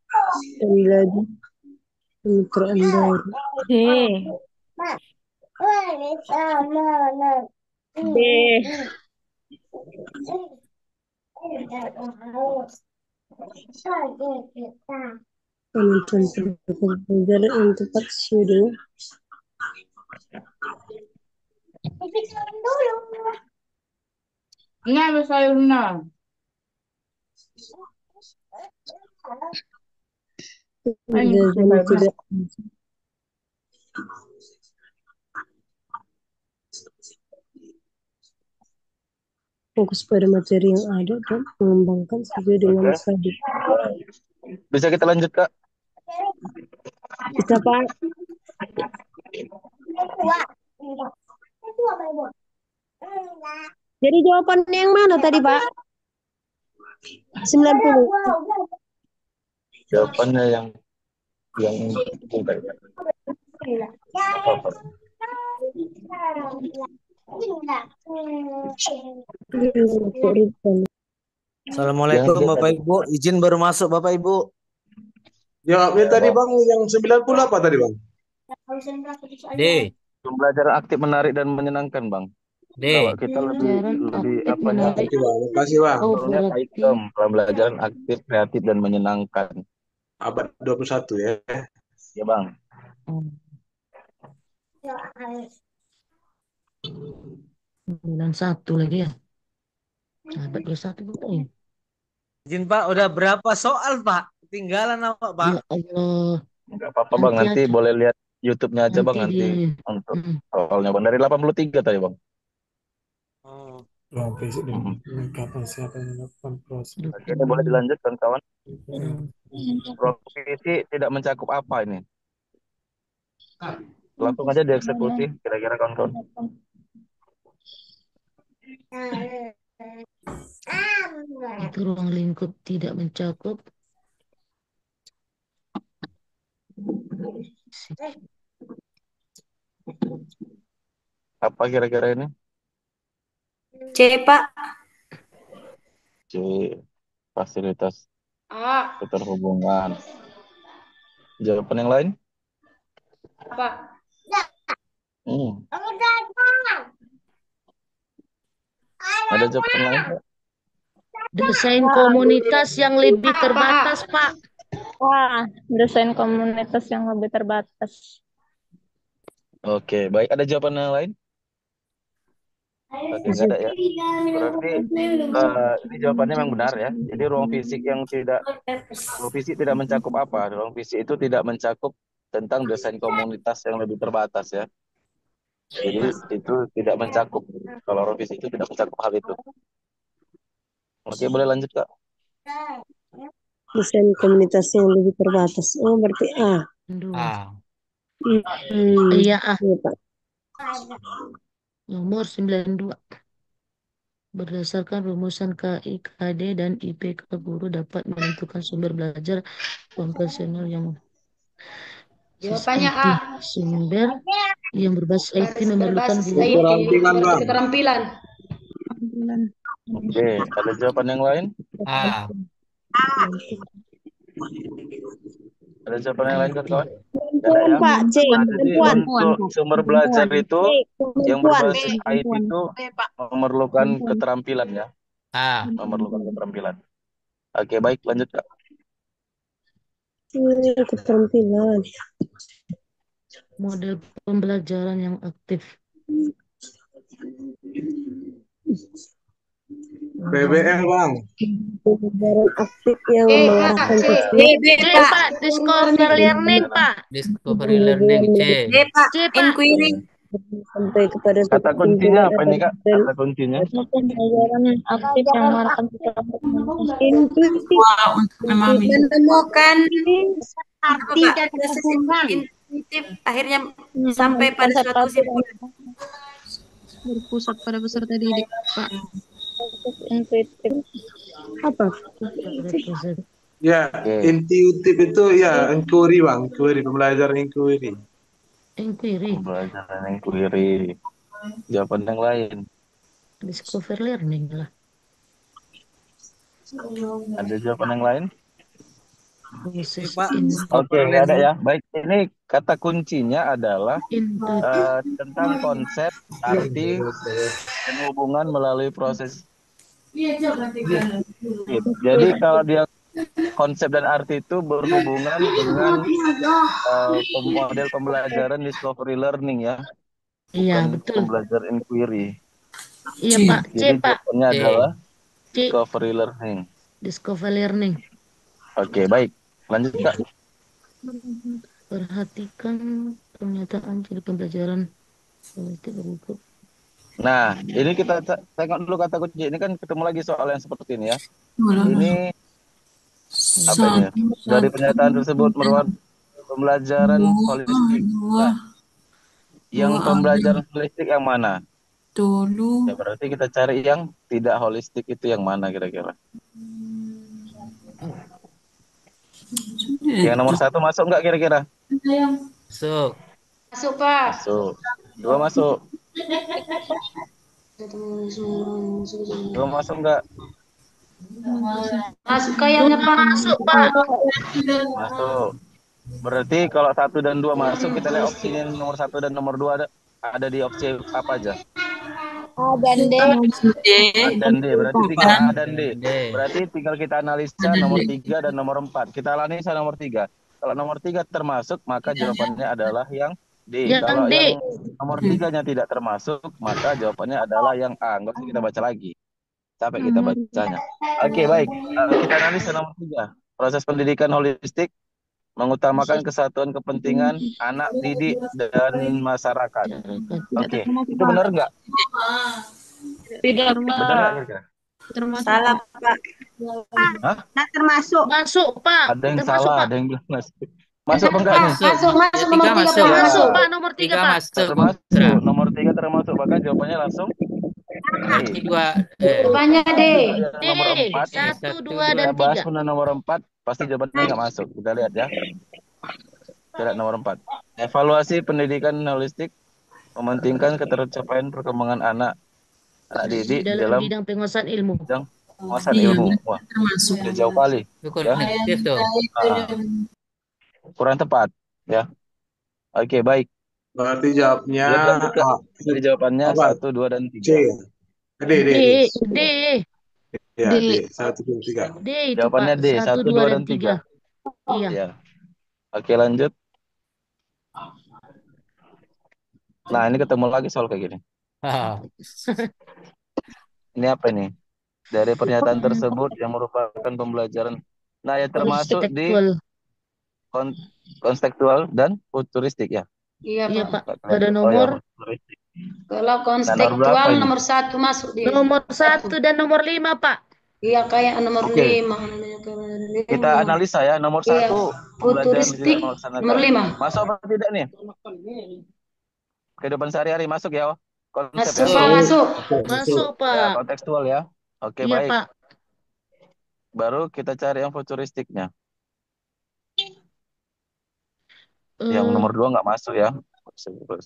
dan belajar kemitraan baru. D. B. Penonton pembelajaran yang tepat sudah. Ini harus saya benar. Pembelajaran tidak fokus pada materi yang ada dan mengembangkan sesuai dengan tadi. Bisa kita lanjut, Kak? Bisa Pak. Jadi jawabannya yang mana tadi Pak? 90. Jawabannya yang bukan. Apa? Assalamualaikum Bapak Ibu. Izin baru masuk Bapak Ibu. Jawabnya tadi Bang yang 90 apa tadi Bang? D. Pembelajaran aktif, menarik, dan menyenangkan, Bang. D. Kalau kita lebih apa ya? Makasih Bang. Soalnya item pembelajaran aktif, kreatif, dan menyenangkan. Abad 21 ya. Ya Bang. 91 lagi ya. Abad 21 bukan. Izin Pak, udah berapa soal Pak? Ketinggalan apa Pak? Ya Allah. Enggak apa-apa Bang, nanti boleh lihat YouTube-nya aja Bang nanti dia. untuk soalnya Bang. Dari 83 tadi Bang. Ruang fisik dan peningkatan siapa yang melakukan proses. Oke, ini boleh dilanjutkan kawan. Ruang fisik tidak mencakup apa ini? Langsung aja dieksekusi kira-kira kawan-kawan. Itu ruang lingkup tidak mencakup. Apa kira-kira ini? C Pak. C. Fasilitas A. keterhubungan. Jawaban yang lain? Apa? Ada jawaban lain? Desain komunitas yang lebih terbatas, Pak. Wah, desain komunitas yang lebih terbatas. Oke, baik. Ada jawaban yang lain? Oke, nggak ada ya. Berarti ini jawabannya memang benar ya. Jadi ruang fisik tidak mencakup apa? Ruang fisik itu tidak mencakup tentang desain komunitas yang lebih terbatas ya. Jadi itu tidak mencakup. Kalau ruang fisik itu tidak mencakup hal itu. Oke, boleh lanjut Kak. Desain komunitas yang lebih terbatas. Oh, berarti A. Iya, A. Iya, Pak. Nomor 92. Berdasarkan rumusan KI, KD, dan IPK, guru dapat menentukan sumber belajar konvensional yang Jawabannya A. Sumber yang berbasis IT memerlukan keterampilan. Oke, ada jawaban yang lain? Ada jawaban yang lain kawan? Pak, C. Untuk sumber belajar itu yang berbasis IT itu memerlukan keterampilan ya. Memerlukan keterampilan. Oke, baik lanjut Kak. Keterampilan. Model pembelajaran yang aktif. PBL bang. Pembelajaran aktif yang Pak, mengarahkan C. siswa. B, C, Pak. Pak. Discover learning, Pak. Discovery learning C. B, Pak. C, Pak. Inquiry. Sampai kepada Kata suatu kuncinya kesimpulan apa atau ini Kak? dan Kata kuncinya? Pembelajaran yang aktif yang mengarahkan siswa untuk komunikasi. intuitif Wah, untuk memahami. Menemukan Arti Pak, dan proses kesimpulan. intuitif akhirnya sampai pada Konsep suatu arti kesimpulan. Berpusat pada peserta didik, Pak. intuitif. apa? Ya, intuitif itu ya inquiry bang, inquiry, pembelajaran inquiry. Inquiry. Pembelajaran inquiry. Jawaban yang lain. Discover learning lah. Ada jawaban yang lain? Proses Pak, in. Oke, nggak ada ya. Baik, ini kata kuncinya adalah Intuitif. tentang konsep, arti, dan hubungan melalui proses. Jadi kalau dia konsep dan arti itu berhubungan dengan model pembelajaran discovery learning ya. Iya, Bukan betul. pembelajaran inquiry. Iya, Pak. C, Jadi Pak. jawabannya adalah C. discovery learning. Discover learning. Oke, baik. Lanjut Kak. Perhatikan pernyataan ciri pembelajaran. Nah, ini kita tengok dulu kata kunci. Ini kan ketemu lagi soal yang seperti ini ya. Ini apa ini? Dari pernyataan tersebut merupakan pembelajaran holistik. Nah, yang pembelajaran holistik yang mana? Dulu. Ya berarti kita cari yang tidak holistik itu yang mana kira-kira? Yang nomor 1 masuk nggak kira-kira? Masuk. Masuk, Pak. Masuk. 2 masuk. 2 masuk nggak? Masuk kayaknya, Pak. Masuk, Pak. Masuk. Berarti kalau 1 dan 2 masuk, kita lihat opsi yang nomor 1 dan nomor 2 ada di opsi apa aja? A dan D. A dan D. Berarti tinggal A dan D. Berarti tinggal kita analisa nomor 3 dan nomor 4. Kita analisa nomor 3. Kalau nomor 3 termasuk, maka jawabannya adalah yang D. Yang Kalau D. yang nomor 3-nya tidak termasuk, maka jawabannya adalah yang A. Nggak usah kita baca lagi. Capek kita bacanya. Oke, baik. Kita analisa nomor 3. Proses pendidikan holistik mengutamakan kesatuan kepentingan anak didik dan masyarakat. Oke, itu benar nggak? Tidak, Benar nggak kira-kira? termasuk. Salah, Pak. Hah? Nah, termasuk. Masuk, Pak. Ada yang Termasuk, salah, Pak. ada yang bilang masuk. Masuk apa enggak nih? Masuk nomor 3, Pak. Masuk, Pak. Nomor 3, Pak. Termasuk. Nomor 3 termasuk, maka jawabannya langsung D. Jawabannya D. Nomor 4. 1, 2, dan Kita bahas 3. pun nomor 4, pasti jawabannya nggak masuk. Kita lihat ya. Kita lihat nomor 4. Evaluasi pendidikan holistik mementingkan ketercapaian perkembangan anak didik dalam bidang penguasaan ilmu. Penguasaan ilmu. Wah, termasuk. udah jauh kali. Ya. Kurang tepat. Ya. Oke, baik. Berarti jawabnya Jadi jawabannya 1, 2, dan 3. C. D. D. Ya, D. D. 1, 2, 3. D itu, Jawabannya Pak. D. 1, 1, 2, dan 3. Iya. Ya. Oke, lanjut. Nah, ini ketemu lagi soal kayak gini. Ini apa ini? Dari pernyataan tersebut yang merupakan pembelajaran. Nah, yang termasuk di konstekstual dan futuristik ya. Iya, Pak. Pada nomor kalau konstekstual nomor 1 masuk di nomor 1 dan nomor 5, Pak. Iya, kayak nomor 5. Kita analisa ya. Nomor 1 futuristik nomor 5. Masuk apa tidak nih? Kehidupan sehari-hari masuk ya. Masuk, Pak. Masuk. Masuk, Pak. Ya, kontekstual ya. Oke, iya, baik. Pak. Baru kita cari yang futuristiknya. Yang nomor 2 nggak masuk ya.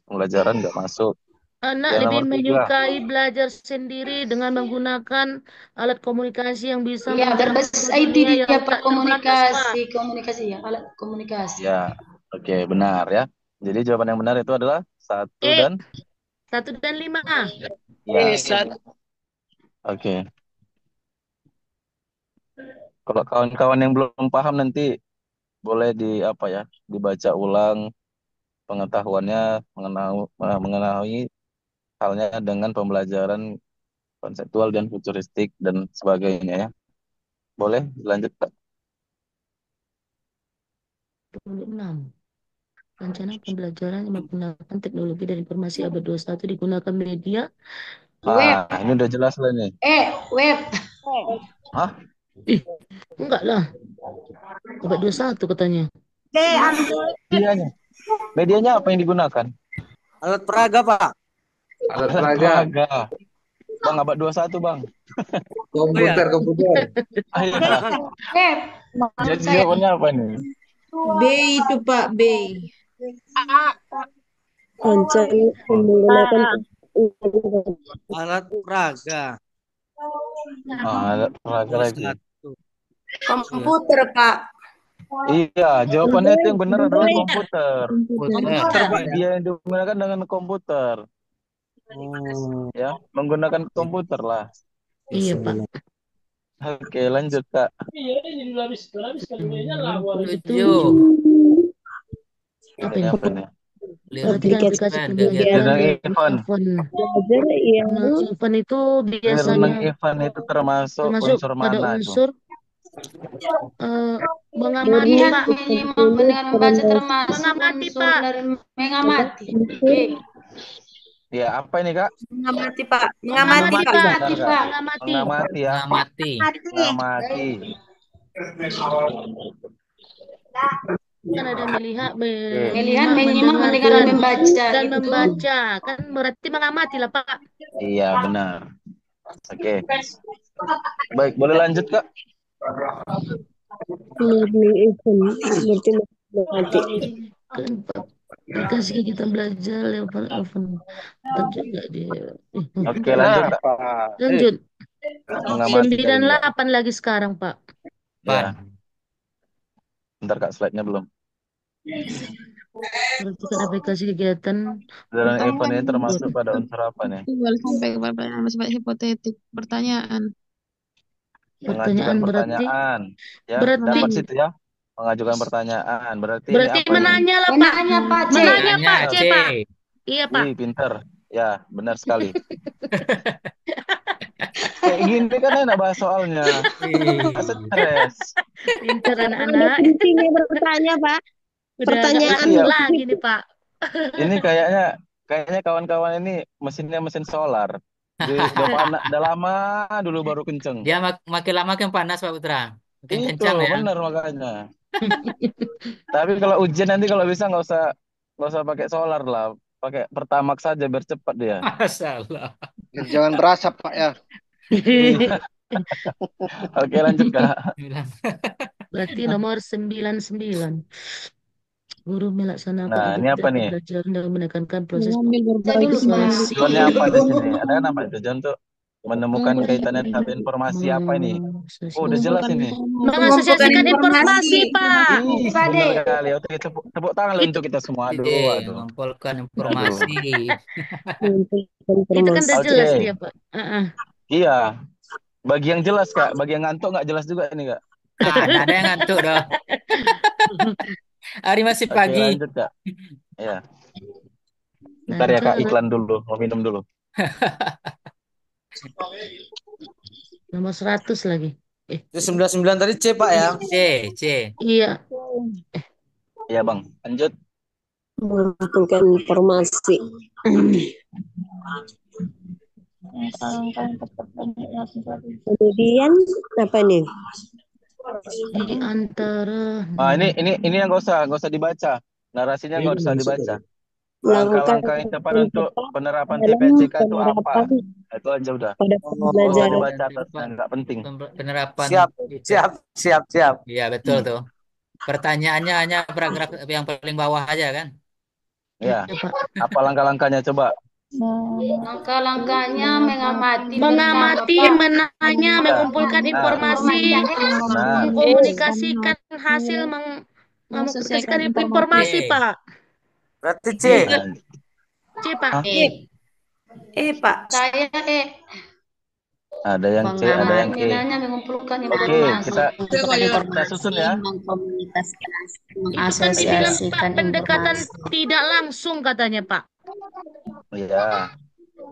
Pembelajaran nggak masuk. Anak Yang lebih nomor 3. menyukai belajar sendiri dengan menggunakan alat komunikasi yang bisa berbasis IT dia, Pak. Komunikasi ya, alat komunikasi. Ya, oke, benar ya. Jadi jawaban yang benar itu adalah 1 dan 5. Ya. Oke. Kalau kawan-kawan yang belum paham nanti boleh apa ya, dibaca ulang pengetahuannya mengenai halnya dengan pembelajaran konseptual dan futuristik dan sebagainya ya. Boleh lanjut Kak? 26. Rencana pembelajaran yang menggunakan teknologi dan informasi abad 21 digunakan media. Web. Ini udah jelas lah nih. Web. Hah? Enggak lah. Abad 21 katanya. Medianya apa yang digunakan? Alat peraga, Pak. Alat Alat peraga. peraga. Bang, abad 21, Bang. Komputer. Ayo. Web. Jadi jawabannya apa nih? B itu Pak, B. Rencana menggunakan Alat peraga. Alat peraga lagi. Komputer Pak. Iya, jawabannya itu yang benar adalah komputer. Media yang digunakan dengan komputer. Ya, menggunakan komputer lah. Iya Pak. Oke, lanjut Kak. Apa Ini ini? apa nih? Aplikasi pembelajaran Event. Event itu biasanya Event itu termasuk unsur pada mana itu? unsur mengamati Pak. Mendengar membaca termasuk Mengamati unsur Pak. dari mengamati. Ya, apa ini Kak? Mengamati Pak. Mengamati Pak. Mengamati ya. Mengamati. Kan ada melihat, menyimak, mendengar, dan membaca. Dan membaca. Kan berarti mengamati lah Pak. Iya, benar. Oke. Baik, boleh lanjut Kak? learning event berarti mengamati. Kan Pak. Kasih kita belajar lewat event. juga dia. Oke, lanjut Kak. Lanjut. Mengamati 98 lagi sekarang Pak. Ya. Bentar Kak, slide-nya belum. Perhatikan aplikasi kegiatan. Dan event ini termasuk pada unsur apa nih? Boleh sampai ke pertanyaan bersifat hipotetik. Pertanyaan. Mengajukan berarti pertanyaan. Ya, dapat situ ya. Mengajukan pertanyaan. Berarti ini apa menanya lah Pak. Menanya Pak C. Menanya Pak C Pak. Iya Pak. Wih, pinter. Ya, benar sekali. Kayak gini kan enak bahas soalnya. Stres. Pinter anak-anak. Intinya bertanya Pak. Pertanyaan lagi nih Pak. Ini kayaknya kawan-kawan ini mesinnya mesin solar. Udah lama dulu baru kenceng. Dia makin lama makin panas Pak Putra. Makin Itu kencang ya. benar makanya. Tapi kalau ujian nanti kalau bisa nggak usah pakai solar lah. Pakai Pertamax saja biar cepat dia. Masalah. Jangan berasap Pak ya. Oke, lanjut Kak. Berarti nomor 99. Guru melaksanakan Nah, ini apa nih? pembelajaran dan menekankan proses persuasi. Tujuannya apa di sini? Ada kan apa tujuan untuk menemukan kaitannya data informasi apa ini? Oh, udah jelas ini. Mengasosiasikan informasi, Pak. Benar kali. Oke, tepuk tangan untuk kita semua. Aduh. Mengumpulkan informasi. Itu kan udah jelas dia, Pak. Iya. Bagi yang jelas, Kak. Bagi yang ngantuk nggak jelas juga ini, Kak. Ada yang ngantuk dong. Hari masih pagi. Oke, lanjut, Kak. Ya. Bentar ya, Kak. Iklan dulu. Mau minum dulu. Nomor 100 lagi. Itu 99 tadi C, Pak ya? C. Iya. Iya, Bang. Lanjut. Mengumpulkan informasi. Kemudian apa nih? Di antara. Ini yang nggak usah dibaca. Narasinya nggak usah dibaca. Langkah-langkah yang tepat untuk penerapan TPCK itu apa? Itu aja udah. Belajar. Dibaca nggak penting. Penerapan. Siap. Iya betul tuh. Pertanyaannya hanya paragraf yang paling bawah aja kan? Ya. Apa langkah-langkahnya coba? Langkah-langkahnya mengamati, menanya, mengumpulkan informasi, mengkomunikasikan hasil, mengkomunikasikan informasi, Pak. Berarti C. C, Pak. Pak. Saya Ada yang C, ada yang E. Nilainya mengumpulkan Oke, informasi. kita susun ya. Mengkomunikasikan, Itu kan dibilang Pak Mengasosiasikan pendekatan informasi. tidak langsung katanya Pak. Iya.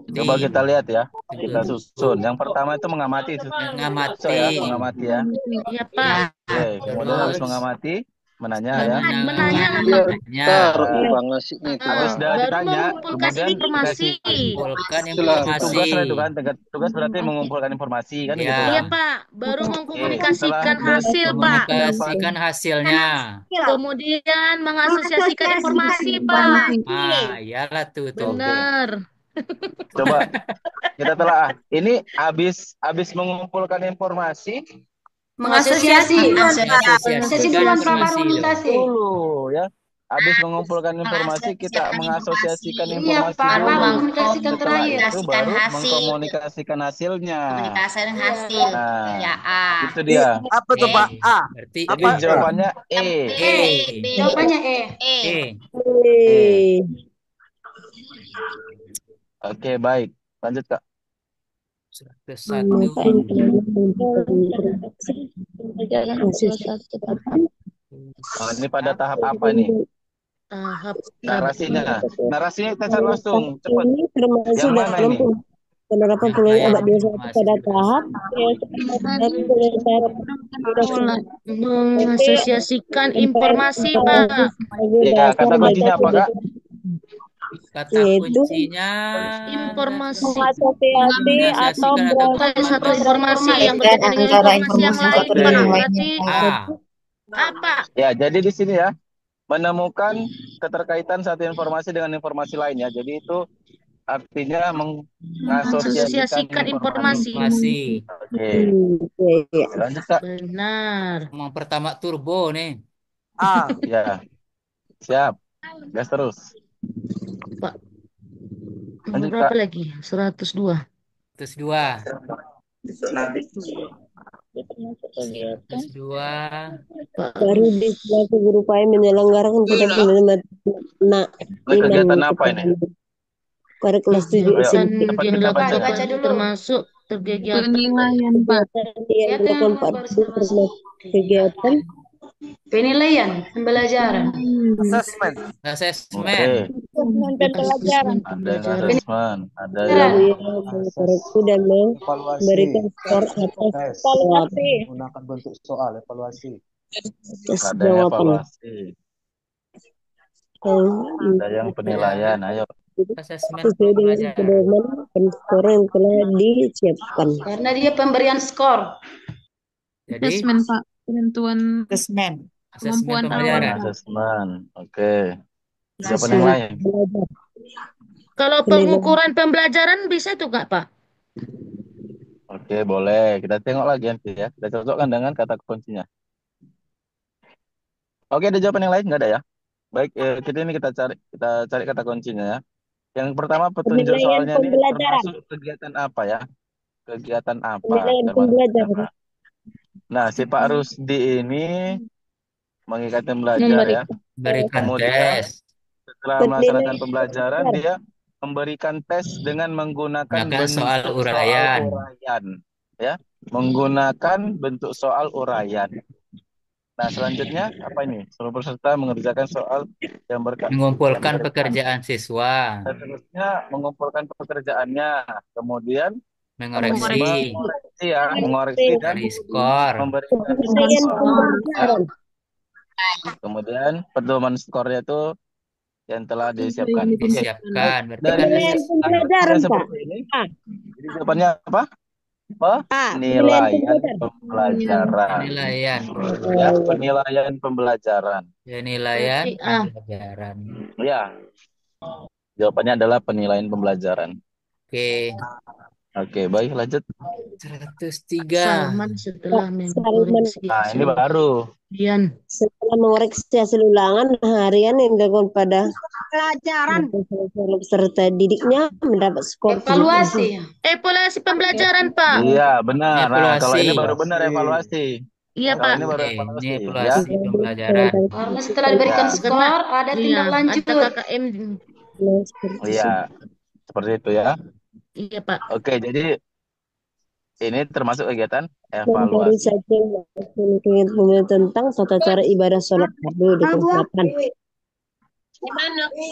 Jadi Coba kita lihat ya. itu Kita susun. Yang pertama itu mengamati. So mengamati. ya, mengamati ya. Iya Pak. Oke, kemudian habis Terus mengamati, menanya ya. Menanya lah Iya, Pak. Menanya. taruh bang ngasihnya itu. Habis dah Baru ditanya, mengumpulkan kemudian informasi. Mengumpulkan Itulah. itu informasi. tugas lah itu kan. Tugas berarti mengumpulkan informasi kan gitu Iya kan. Ya, Pak. Baru Oke, setelah mengkomunikasikan tugas hasil Pak. komunikasikan hasilnya. Kemudian mengasosiasikan informasi Pak. Ah, iyalah tuh. Benar. Coba kita telah. Ini habis mengumpulkan informasi Mengasosiasi. Asosiasi duluan Pak, baru komunikasi. dulu ya. Habis mengumpulkan informasi, kita mengasosiasikan Iya informasi Pak, dulu. baru komunikasikan Setelah terakhir. itu baru mengkomunikasikan hasilnya. Komunikasikan hasil. Nah, Ya A. itu dia. Apa tuh Pak? A. Berarti Jadi jawabannya E. Jawabannya E. E. Oke, baik. Lanjut, Kak. 101. Oh, ini pada tahap apa nih? Tahap Narasinya. Narasinya kita cari langsung. Cepat. Ini termasuk Yang mana dalam ini? penerapan peluang abad 21 pada tahap mengasosiasikan informasi Pak. Ya, kata kuncinya apa, Kak? Kata kuncinya Informasi atau satu informasi yang berbeda dengan informasi yang lain Pak. Berarti apa? Ya, jadi di sini ya, menemukan keterkaitan satu informasi dengan informasi lain ya. Jadi itu artinya mengasosiasikan informasi. Oke. Lanjut, Kak. Benar. Yang pertama turbo nih. A. Ya. Siap. Gas terus. Pak. Lanjut, Berapa Kak. lagi? 102. 102. 102. Baru di selaku berupaya menyelenggarakan Kegiatan apa ini? pada kelas 7 Kegiatan SMP. yang dilakukan termasuk kegiatan Penilaian Pak. Yang dilakukan Pak termasuk kegiatan Penilaian pembelajaran. Asesmen. Pembelajaran. Ada asesmen, ada yang itu dan memberikan skor atas evaluasi. Menggunakan bentuk soal evaluasi. ada yang evaluasi. Ada yang penilaian. Ayo. Asesmen Sesuai dengan pedoman skor yang telah disiapkan. Karena dia pemberian skor. Jadi Asesmen Pak. Penentuan asesmen kemampuan pembelajaran. Asesmen. Oke. Siapa yang lain? Kalau pengukuran pembelajaran bisa tuh Kak Pak? Oke, boleh. Kita tengok lagi nanti ya. Kita cocokkan dengan kata kuncinya. Oke, ada jawaban yang lain? Nggak ada ya? Baik, kita cari kata kuncinya ya. Yang pertama petunjuk Penilaian soalnya ini pembelajaran. termasuk kegiatan apa ya? Kegiatan apa? Penilaian Termasuk pembelajaran. kegiatan apa? Nah, si Pak Rusdi ini mengikat pembelajar ya. Berikan Kemudian tes. setelah melaksanakan pembelajaran dia memberikan tes dengan menggunakan Menggunakan bentuk soal uraian. Ya, menggunakan bentuk soal uraian. Nah, selanjutnya apa ini? Seluruh peserta mengerjakan soal yang Mengumpulkan pekerjaan siswa. Seterusnya mengumpulkan pekerjaannya, kemudian Mengoreksi. mengoreksi dan Dari skor. memberikan skor. Kemudian pedoman skornya itu yang telah disiapkan. Disiapkan. Berarti Dan kan pembelajaran, Pak. seperti ini. Jadi jawabannya apa? Penilaian pembelajaran. penilaian. Ya, penilaian pembelajaran. Penilaian pembelajaran. Ya. Jawabannya adalah penilaian pembelajaran. Oke, baik lanjut. 103. Salman setelah mengoreksi Nah, ini baru. Setelah mengoreksi hasil ulangan harian yang dilakukan pada pelajaran peserta didiknya mendapat skor Evaluasi. Evaluasi pembelajaran Pak. Iya, benar. Nah, Evaluasi. kalau ini baru benar evaluasi. Iya Kalau Pak. ini baru Ini evaluasi. evaluasi pembelajaran. Karena setelah diberikan skor ada tindak lanjut. Ada KKM. Iya, seperti itu ya. Iya Pak. Oke, jadi ini termasuk kegiatan Mencari evaluasi. saja pemilihan tentang tata cara ibadah sholat fardu di kelas 8.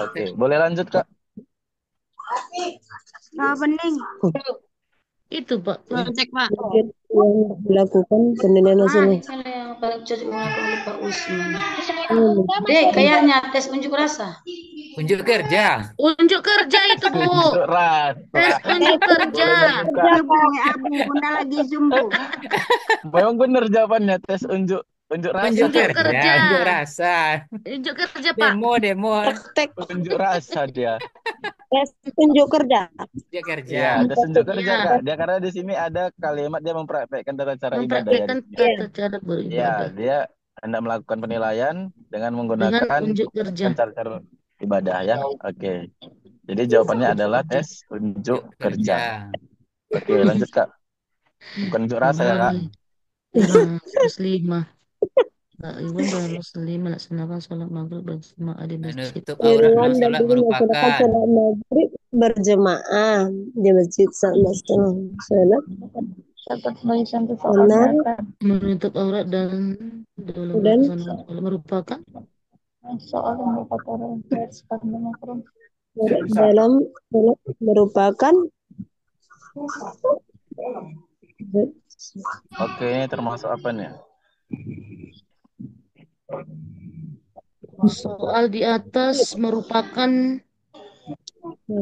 Oke, boleh lanjut Kak. Bening. Itu Pak. Cek Pak. Yang dilakukan penilaian nasional. Ini yang paling cocok oleh Pak Usman. Dek, kayaknya tes unjuk rasa. Unjuk kerja. Unjuk kerja itu Bu. Unjuk rasa. Tes unjuk kerja. Bunda lagi zoom Bu. Memang benar jawabannya tes unjuk rasa. Unjuk Unjuk kerja. kerja. Unjuk rasa. Unjuk kerja Pak. Demo. Unjuk rasa dia. Tes unjuk kerja. Unjuk kerja. Ya, tes unjuk kerja Kak. Dia karena di sini ada kalimat dia mempraktekkan tata cara ibadah ya. Mempraktekkan tata cara Ya, beribadah. dia hendak melakukan penilaian dengan menggunakan unjuk kerja. cara ibadah ya. Oke. Jadi jawabannya adalah tes unjuk kerja. Oke, lanjut Kak. Bukan unjuk rasa ya Kak. Muslimah. Kak Iwan dan Muslimah laksanakan sholat maghrib bersama di masjid. Menutup aurat Iwan dan dan sholat Dini melaksanakan merupakan sholat maghrib berjemaah di masjid sama sholat. Menutup aurat dan dalam melaksanakan sholat merupakan Soal yang merupakan dalam merupakan Oke, ini termasuk apa nih? soal di atas merupakan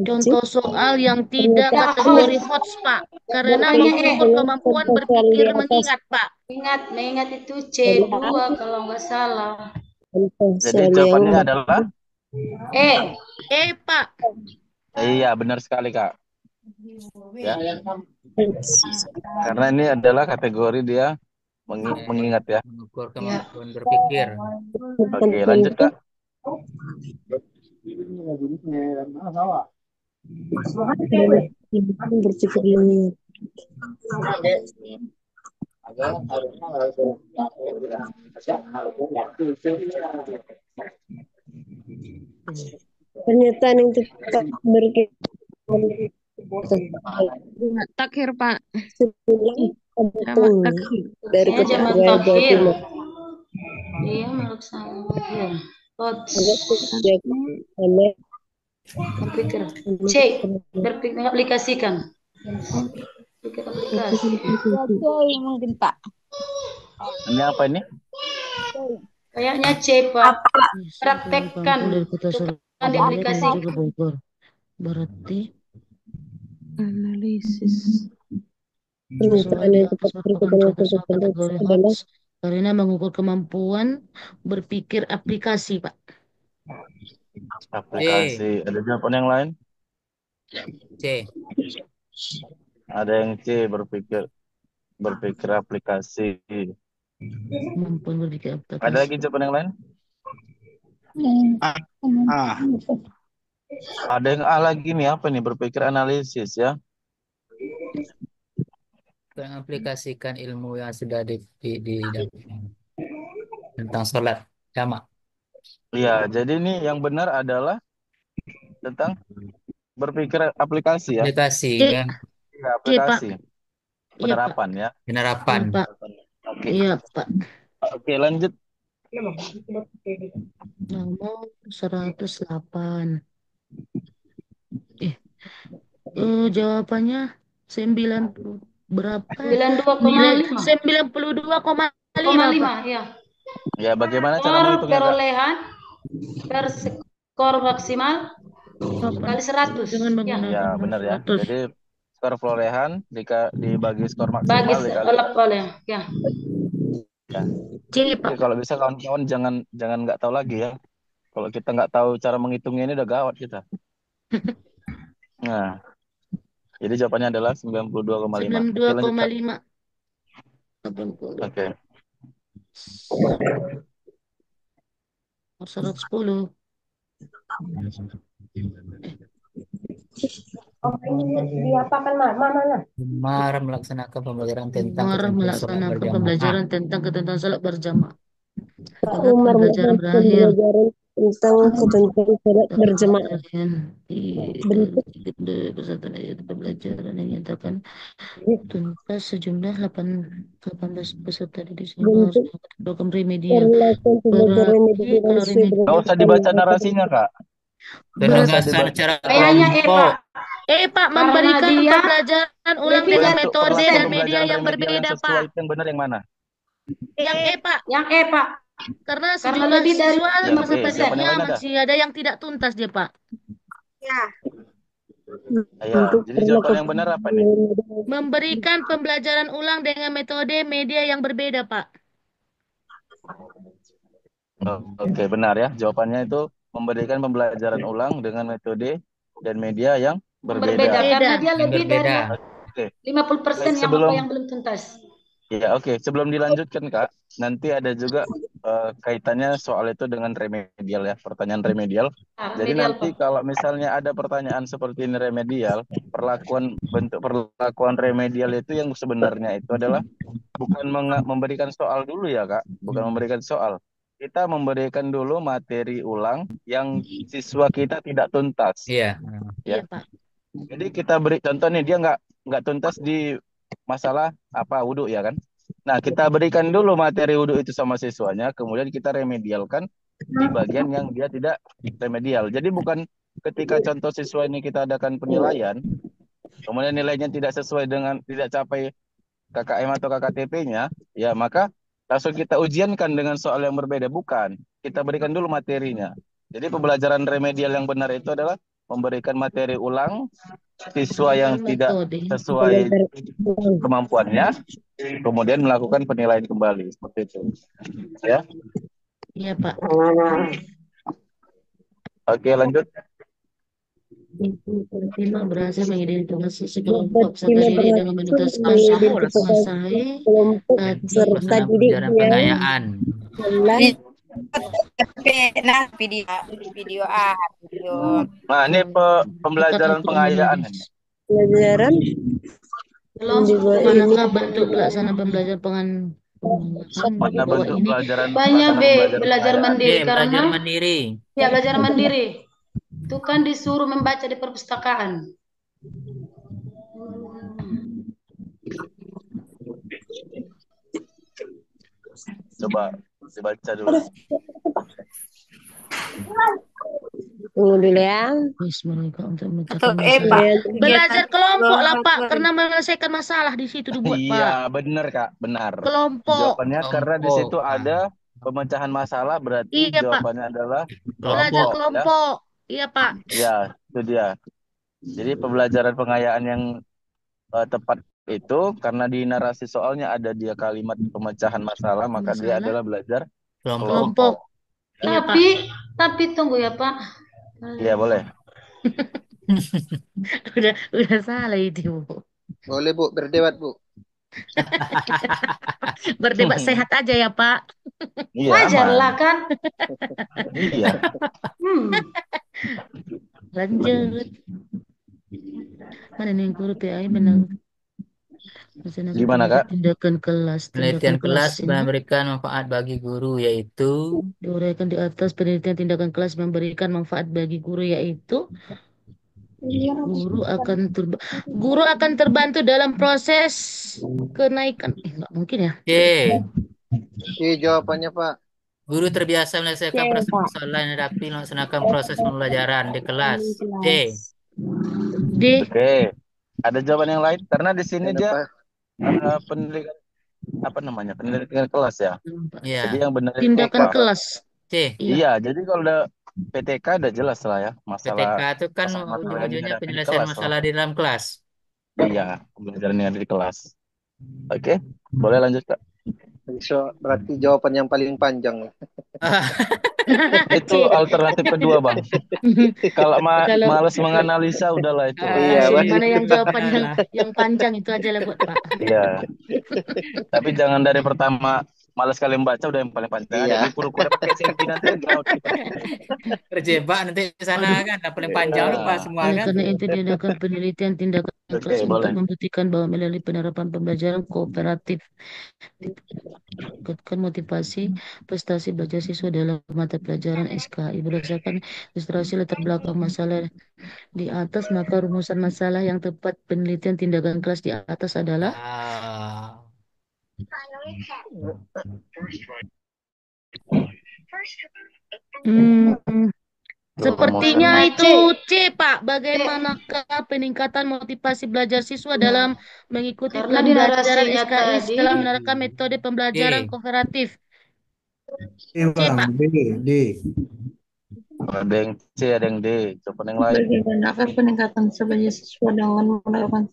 contoh soal yang tidak kategori HOTS Pak, karena mengukur kemampuan berpikir mengingat Pak. Mengingat itu C2 kalau nggak salah. Jadi jawabannya adalah Pak. Iya, benar sekali Kak. Ya. Karena ini adalah kategori dia mengingat ya. mengukur kemampuan berpikir. Oke, lanjut Kak. berpikir mengingat. Pernyataan yang tepat berpikir Takhir Pak. Dari Jamak ketua takhir. Timur. Iya, melaksanakan. Berpikir. C. Berpikir aplikasikan. Berpikir aplikasi. Mungkin Pak. Ini apa ini? Kayaknya C Pak. Praktekkan. Diaplikasikan. Berarti analisis. Pernyataan yang tepat kategori HOTS karena mengukur kemampuan berpikir aplikasi Pak. Aplikasi. Ada jawaban yang lain? C. Ada yang C, berpikir aplikasi. Kemampuan berpikir aplikasi. Ada lagi jawaban yang lain? Ada yang A lagi nih, apa nih? Berpikir analisis ya. Mengaplikasikan ilmu yang sudah di tentang sholat jamak. Iya, jadi ini yang benar adalah tentang berpikir aplikasi ya. Aplikasi Ya, kan. aplikasi. Iya, Penerapan ya. Penerapan. Pak. Oke. Iya Pak. Oke, lanjut. Nomor 108. Jawabannya 90 berapa? 92,5. 92,5 ya. Ya, bagaimana cara menghitungnya? Kak? Perolehan per skor maksimal kali 100. Ya, benar ya. Jadi skor perolehan dibagi skor maksimal Bagi dikali. oleh ya. Ya. Jadi kalau bisa kawan-kawan jangan nggak tahu lagi ya. Kalau kita nggak tahu cara menghitungnya ini udah gawat kita. Nah, jadi jawabannya adalah 92,5. 92,5. Oke. 110. Gemar melaksanakan pembelajaran tentang pembelajaran tentang ketentuan sholat berjamaah. Umar Pembelajaran berakhir. tentang ketentuan sholat berjamaah. Bentuk Persatuan pembelajaran yang nyatakan tuntas sejumlah 18 peserta didik sehingga harus bentuk melakukan program remedial. perlakuan pembelajaran Berarti media kalau sesuai remedial dengan Gak usah dibaca narasinya, Kak. Gak usah Penugasan dibaca. secara Kayaknya kelompok. Pak, Karena memberikan dia pembelajaran ulang lebih dengan dari Bentuk metode perlakuan dan media pembelajaran yang remedial yang berbeda, sesuai Pak. itu yang benar yang mana? Yang Pak. Yang Pak. Karena Karena sejumlah lebih dari siswa Yang peserta siapa yang didiknya lain ada? masih ada yang tidak tuntas dia, Pak. Ya. Ya, bentuk jadi jawaban perlakuan yang benar apa nih? Memberikan pembelajaran ulang dengan metode media yang berbeda, Pak. Oke, benar ya. Jawabannya itu memberikan pembelajaran ulang dengan metode dan media yang berbeda berbeda. karena dia Yang lebih dari berbeda. Oke. 50% yang Sebelum yang belum tuntas. Ya, oke. Sebelum dilanjutkan, Kak, nanti ada juga kaitannya soal itu dengan remedial ya, pertanyaan remedial. Nah, Jadi remedial, nanti Pak. kalau misalnya ada pertanyaan seperti ini remedial, bentuk perlakuan remedial itu yang sebenarnya itu adalah bukan memberikan soal dulu ya, Kak, bukan memberikan soal. Kita memberikan dulu materi ulang yang siswa kita tidak tuntas. Iya. Ya. Iya, Pak. Jadi kita beri contoh nih, dia nggak tuntas di masalah apa wudhu ya kan. Nah, kita berikan dulu materi wudhu itu sama siswanya, kemudian kita remedialkan di bagian yang dia tidak remedial. Jadi bukan ketika contoh siswa ini kita adakan penilaian, kemudian nilainya tidak sesuai dengan tidak capai KKM atau KKTP-nya, ya maka langsung kita ujiankan dengan soal yang berbeda. Bukan, kita berikan dulu materinya. Jadi pembelajaran remedial yang benar itu adalah memberikan materi ulang siswa yang tidak sesuai kemampuannya, kemudian melakukan penilaian kembali seperti itu. Ya. Iya, Pak. Oke, lanjut. Lima berhasil mengidentifikasi sekelompok peserta didik dengan menutaskan menguasai peserta didik yang pengayaan. Nah, video Nah, ini pembelajaran pengayaan. pelajaran manakah bentuk pelaksanaan pembelajaran Mana bentuk pelajaran Banyak belajar mandiri Belajar karena mandiri. ya belajar mandiri. Itu kan disuruh membaca di perpustakaan. Coba dibaca dulu. Tunggu dulu ya. Belajar kelompok lah, Pak, karena menyelesaikan masalah di situ dibuat, Pak. Iya, benar, Kak, benar. Kelompok. Jawabannya karena di situ ada pemecahan masalah, berarti Iya, jawabannya adalah belajar kelompok. Iya, Pak. Ya, itu dia. Jadi pembelajaran pengayaan yang tepat itu karena di narasi soalnya ada dia kalimat pemecahan masalah, maka dia adalah belajar kelompok. Iya, tapi tunggu ya, Pak. Iya, boleh. udah salah itu, Bu. Boleh, Bu, berdebat, Bu. Berdebat sehat aja ya, Pak. Iya, wajarlah kan. Iya. Lanjut. Mana nih guru PAI menang? Gimana, Kak? Tindakan kelas. Penelitian kelas memberikan manfaat bagi guru yaitu diuraikan di atas. Penelitian tindakan kelas memberikan manfaat bagi guru yaitu guru akan terbantu dalam proses kenaikan. Enggak mungkin ya? Jawabannya, Pak. Guru terbiasa menyelesaikan proses persoalan yang dapat melaksanakan proses pembelajaran di kelas. D. Oke. Ada jawaban yang lain karena di sini dia pendidikan pendidikan kelas ya. Iya. Jadi yang benar tindakan kelas. Iya, jadi kalau udah PTK udah jelas lah ya masalah. PTK itu kan ujung-ujungnya penyelesaian masalah di dalam kelas. Iya, pembelajaran yang ada di kelas. Oke, boleh lanjut, Kak. Berarti jawaban yang paling panjang. Itu alternatif kedua, Bang. Kalau males menganalisa udahlah itu. Iya, mana yang jawaban yang panjang itu aja lah buat Pak. Iya. Tapi jangan dari pertama malas kali membaca udah yang paling panjang aja. Iya. Di pura-pura pakai selfie nanti kan gawat kita. Terjebak nanti di sana Waduh. kan. Yang paling panjang lupa semua Oleh kan. karena itu diadakan penelitian tindakan Oke, kelas untuk boleh. membuktikan bahwa melalui penerapan pembelajaran kooperatif ditingkatkan motivasi prestasi belajar siswa dalam mata pelajaran SKI berdasarkan ilustrasi latar belakang masalah di atas, maka rumusan masalah yang tepat penelitian tindakan kelas di atas adalah Ah, hmm, sepertinya Karena itu C, Pak. Bagaimanakah peningkatan motivasi belajar siswa dalam mengikuti Karena di pembelajaran narasinya SKI tadi, setelah menerapkan metode pembelajaran D. kooperatif? C, Bang, Pak. D. Ada yang C, ada yang D. Coba yang lain. Bagaimanakah peningkatan belajar siswa dengan menerapkan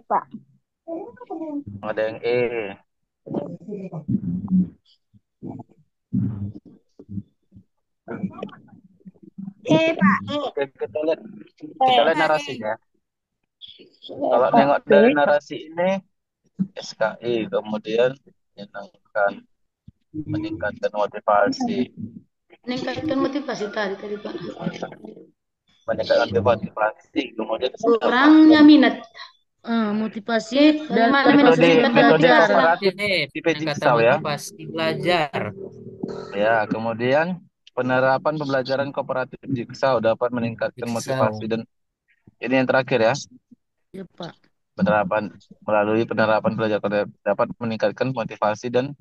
Pak. Ada yang E. Pak. Oke, kita lihat narasinya. Kalau nengok dari narasi ini, SKI, kemudian meningkatkan motivasi. meningkatkan motivasi tadi Pak. Meningkatkan motivasi, kemudian Kurangnya minat. Motivasi dan metode belajar. kooperatif D. tipe Peningkatan jigsaw ya. motivasi belajar. Ya, kemudian penerapan pembelajaran kooperatif jigsaw dapat meningkatkan motivasi dan ini yang terakhir ya. Ya, Pak. Melalui penerapan pelajaran dapat meningkatkan motivasi dan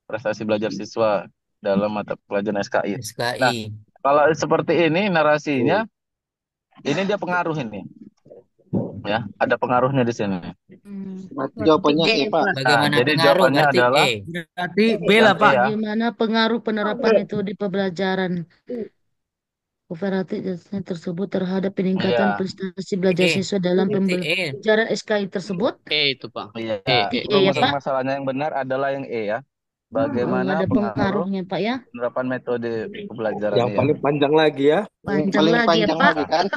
prestasi belajar siswa dalam mata pelajaran SKI. Nah, kalau seperti ini narasinya, ini dia pengaruh ini. Ya, ada pengaruhnya di sini. Jawabannya E, Pak. Bagaimana jadi pengaruh? jawabannya Berarti adalah E. Berarti B lah, Pak. Bagaimana pengaruh penerapan metode pembelajaran kooperatif tersebut terhadap peningkatan prestasi belajar siswa dalam pembelajaran SKI tersebut? E itu, Pak. Iya, ya, Pak. masalahnya yang benar adalah yang E ya. Bagaimana ada pengaruhnya, Pak ya? Penerapan metode pembelajaran yang paling panjang lagi ya. Panjang lagi ya, Pak. kan?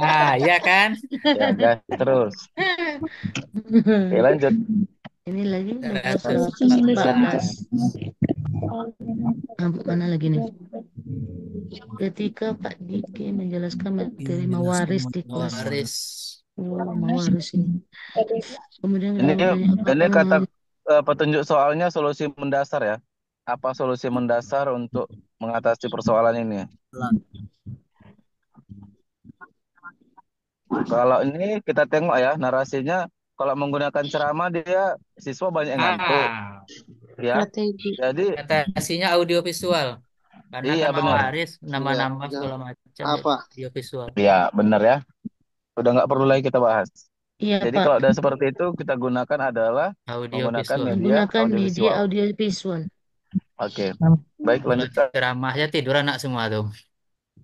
Nah, iya kan? Ya, gas terus. Oke, lanjut. Ini lagi 114. mana lagi nih? Ketika Pak Diki menjelaskan materi mawaris di kelas. Mawaris ini. Kemudian ini kata petunjuk soalnya solusi mendasar ya. Apa solusi mendasar untuk mengatasi persoalan ini? Kalau ini kita tengok ya narasinya, kalau menggunakan ceramah dia siswa banyak yang ngantuk. Ya. Jadi adaptasinya audio visual. Karena iya, kan benar. Waris nama-nama segala macam audio visual. Iya, benar ya. Udah nggak perlu lagi kita bahas. Iya, Jadi Pak. kalau udah seperti itu kita gunakan adalah menggunakan media audio visual. Oke. Baik, lanjutkan. Ceramahnya tidur anak semua tuh.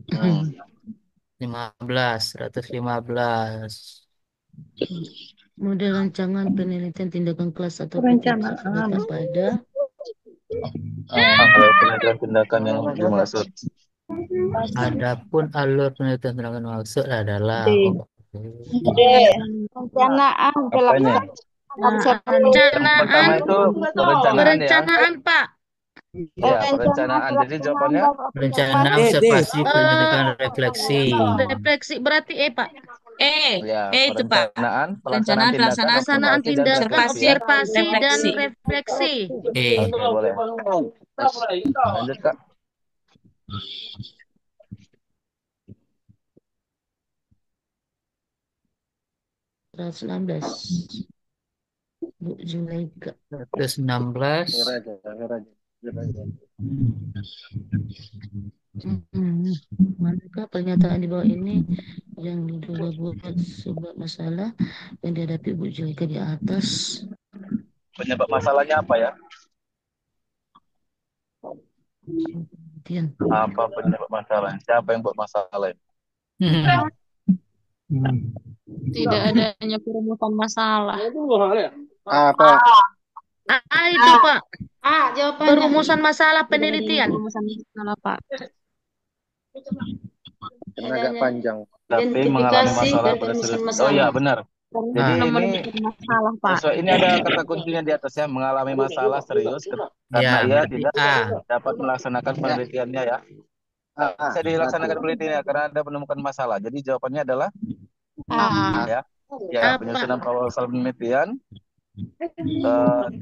115. Model rancangan penelitian tindakan kelas atau perencanaan pada penelitian tindakan yang dimaksud. Adapun alur penelitian tindakan maksud adalah Perencanaan perencanaan, Pak. Ya, perencanaan. Jadi jawabannya perencanaan, observasi, pendidikan, refleksi. Refleksi berarti Pak. Ya, itu Pak. Pelaksanaan tindakan observasi dan refleksi. Oke, boleh. Lanjut, Kak. Bu Zulaika. 116. Manakah pernyataan di bawah ini yang diduga buat sebuah masalah yang dihadapi Bu Zulaika di atas? Penyebab masalahnya apa ya? Apa penyebab masalah? Siapa yang buat masalah? Tidak adanya perumusan masalah. Apa? Itu Pak. Jawabannya. Perumusan masalah penelitian. Perumusan masalah, Pak. Agak panjang. Tapi mengalami masalah pada masalah. Oh iya, benar. Jadi Belum ini menemukan masalah, Pak. ini ada kata kuncinya di atas ya, mengalami masalah serius karena Ya, ia berarti tidak A. dapat melaksanakan penelitiannya ya. Bisa dilaksanakan penelitiannya karena ada menemukan masalah. Jadi jawabannya adalah A. ya penyusunan proposal penelitian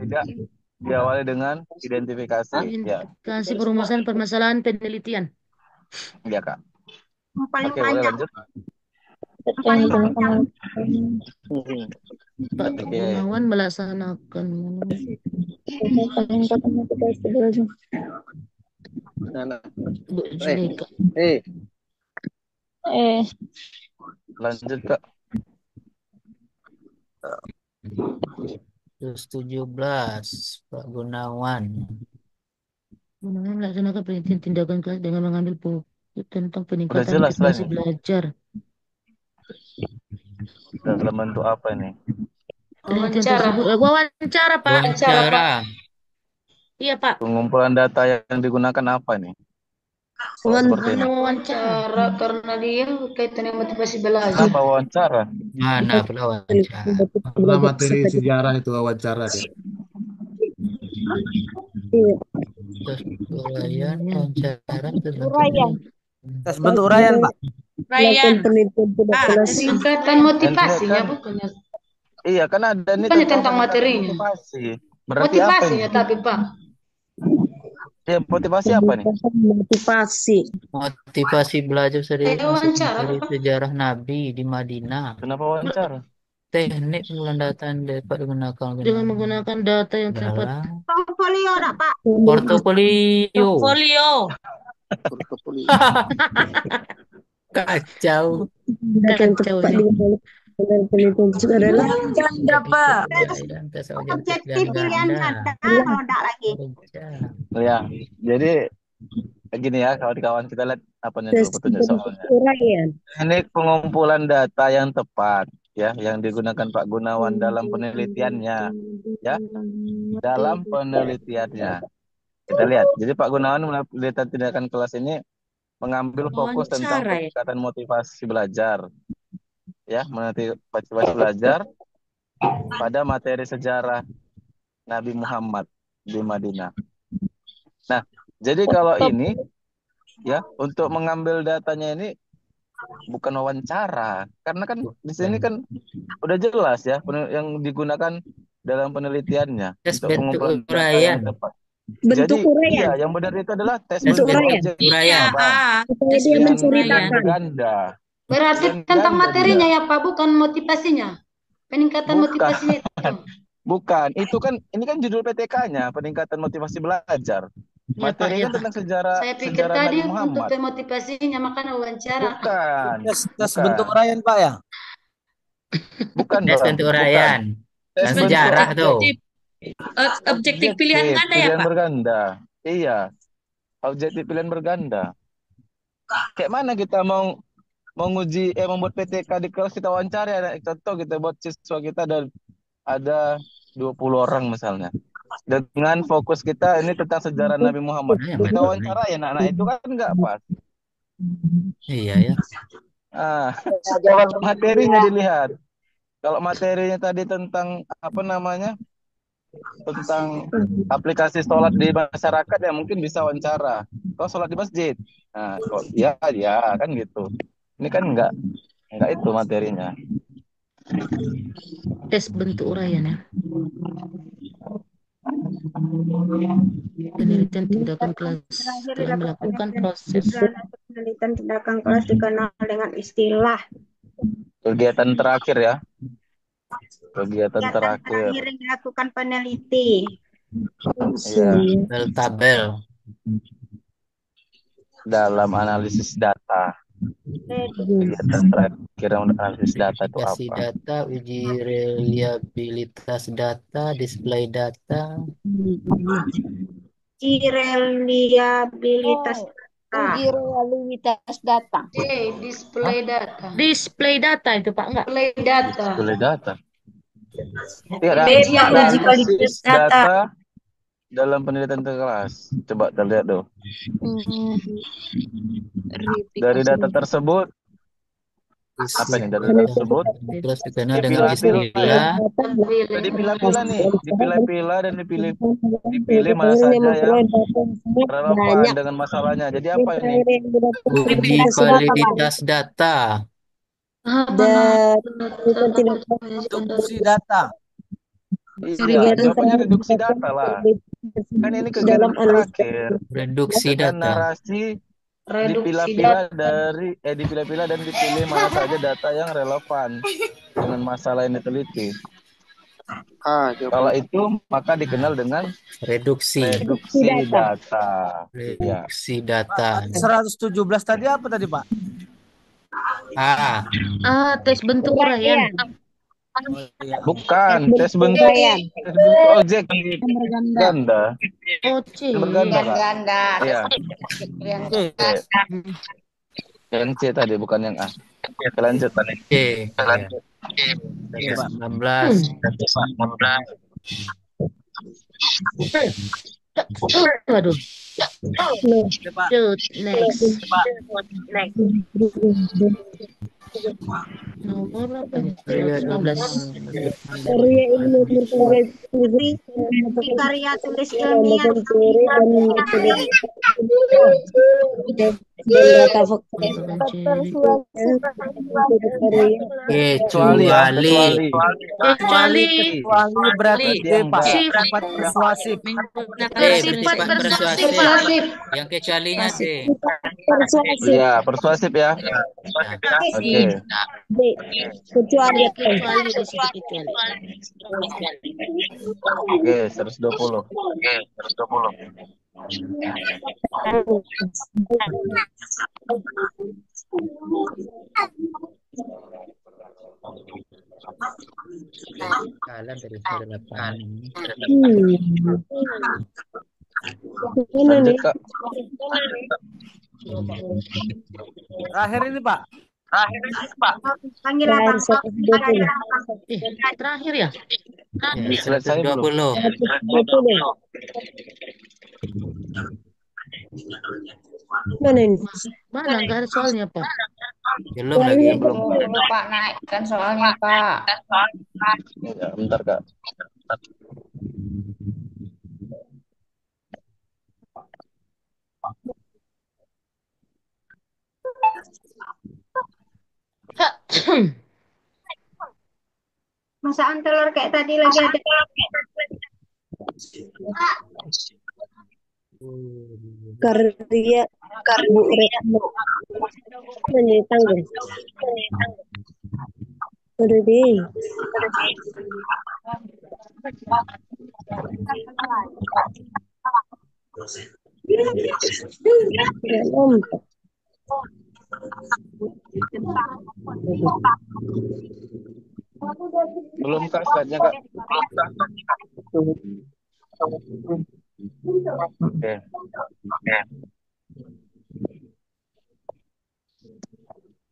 tidak diawali dengan identifikasi ya. Identifikasi perumusan permasalahan penelitian. Iya Kak. Yang paling Oke, boleh panjang. lanjut. Yang paling panjang. Pak Gunawan melaksanakan Bu Zulika. Lanjut Kak. 17 Pak Gunawan. Gunawan melaksanakan penelitian tindakan kelas dengan mengambil buku tentang peningkatan jelas lah motivasi ini. belajar. Dalam bentuk apa ini? Penelitian tersebut wawancara, Pak. Wawancara. Iya, Pak. Pengumpulan data yang digunakan apa nih? Seperti ini. Wawancara karena dia kaitannya motivasi belajar. Kenapa wawancara? Mana pula wawancara? Karena materi sejarah itu wawancara dia. Uraian, wawancara, Uraian. Tes bentuk uraian, Pak. Uraian. Tingkatan motivasinya bukannya. Iya, kan ada nih Bukannya tentang materinya. Motivasi. Berarti Motivasinya apa ini? tapi Pak. Ya, motivasi apa nih? Motivasi belajar serius wawancara, dari Pak. sejarah Nabi di Madinah. Kenapa wawancara? Teknik pengumpulan data yang dapat digunakan Dengan menggunakan data yang tepat. Portofolio enggak, Pak? Portofolio. Kacau. Kacau ini. Penelitian itu adalah Ganda, Pak. Objektif Objektif pilihan ganda. Kalau enggak lagi. Ya, jadi gini ya kawan-kawan, kita lihat apa nih dulu petunjuk soalnya. Ini pengumpulan data yang tepat ya, yang digunakan Pak Gunawan dalam penelitiannya ya, dalam penelitiannya. Kita lihat. Jadi Pak Gunawan melakukan tindakan kelas ini mengambil fokus tentang peningkatan motivasi belajar. Ya, motivasi belajar pada materi sejarah Nabi Muhammad di Madinah. Nah, jadi kalau ini ya untuk mengambil datanya ini bukan wawancara, karena kan di sini kan udah jelas ya yang digunakan dalam penelitiannya untuk pengumpulan data yang tepat. Bentuk uraian. Iya, yang benar itu adalah tes bentuk uraian. Tes dia menceritakan. Berganda. Berarti tentang materinya ya Pak, bukan motivasinya. Peningkatan motivasinya itu. Bukan, itu kan ini kan judul PTK-nya, peningkatan motivasi belajar. Materi kan tentang sejarah. Saya pikir sejarah tadi Nabi Muhammad. untuk motivasinya makanya wawancara. Bukan. Tes bentuk uraian, Pak ya? Bukan tes bentuk uraian. Dan sejarah tuh. Objektif pilihan ganda ya, Pak? Berganda. Iya. Objektif pilihan berganda. Kayak mana kita mau nguji membuat PTK di kelas, kita wawancara ya. Contoh kita buat siswa kita ada 20 orang misalnya. Dengan fokus kita ini tentang sejarah Nabi Muhammad. Kita wawancara ya anak-anak itu kan enggak pas. Iya ya. Materinya dilihat. Kalau materinya tadi tentang apa namanya? Tentang aplikasi sholat di masyarakat ya mungkin bisa wawancara. Kalau sholat di masjid. Nah, ya kan gitu. Ini kan enggak itu materinya. Tes bentuk uraian ya. Penelitian tindakan kelas telah melakukan proses. Penelitian tindakan kelas dikenal dengan istilah kegiatan terakhir ya. Kegiatan terakhir yang dilakukan peneliti. Ya. Tabel dalam analisis data. Kegiatan terakhir analisis data itu apa? Data, uji reliabilitas data, display data. Uji reliabilitas data. Display data. Display data itu Pak enggak? Display data. Display data. Uji analisis data dalam penelitian kelas. Coba kita lihat tuh. Dari data tersebut Apa nih dari tersebut? Terus dikenal dengan istilah Jadi pilah-pilah nih, dipilah-pilah dan dipilih mana saja yang relevan dengan masalahnya. Jadi apa ini? uji validitas data. Reduksi data. Iya, jawabannya reduksi data lah. Kan ini kegiatan terakhir. Reduksi Dan data. narasi dipilah-pilah dan dipilih mana saja data yang relevan dengan masalah yang diteliti. Kalau itu maka dikenal dengan reduksi data. Reduksi data. 117 tadi apa tadi, Pak? Tes bentuk uraian. Bukan, tes bentuk objek ganda. Berganda, Kak. Iya. Yang C tadi, bukan yang A. Lanjut, Pak. C. 19. Waduh. Next. Nomor apa nih? 12. Karya tulis ilmiah. Kecuali berarti sifat persuasif. Sifat persuasif. Yang kecualinya D. Iya, persuasif ya. Oke. Kecuali Oke, 120. Kalian dari 8. Lanjut, Kak. Terakhir ini, Pak. Terakhir ya? Di slide saya belum. 20. Mana nggak ada soalnya, Pak? Belum lagi. Pak, naikkan soalnya, Pak. Ya, bentar, Kak. Masakan telur kayak tadi lagi ada. Karya Bu Retno tanggung. Udah deh. Belum, Kak, slide-nya, Kak. Oke.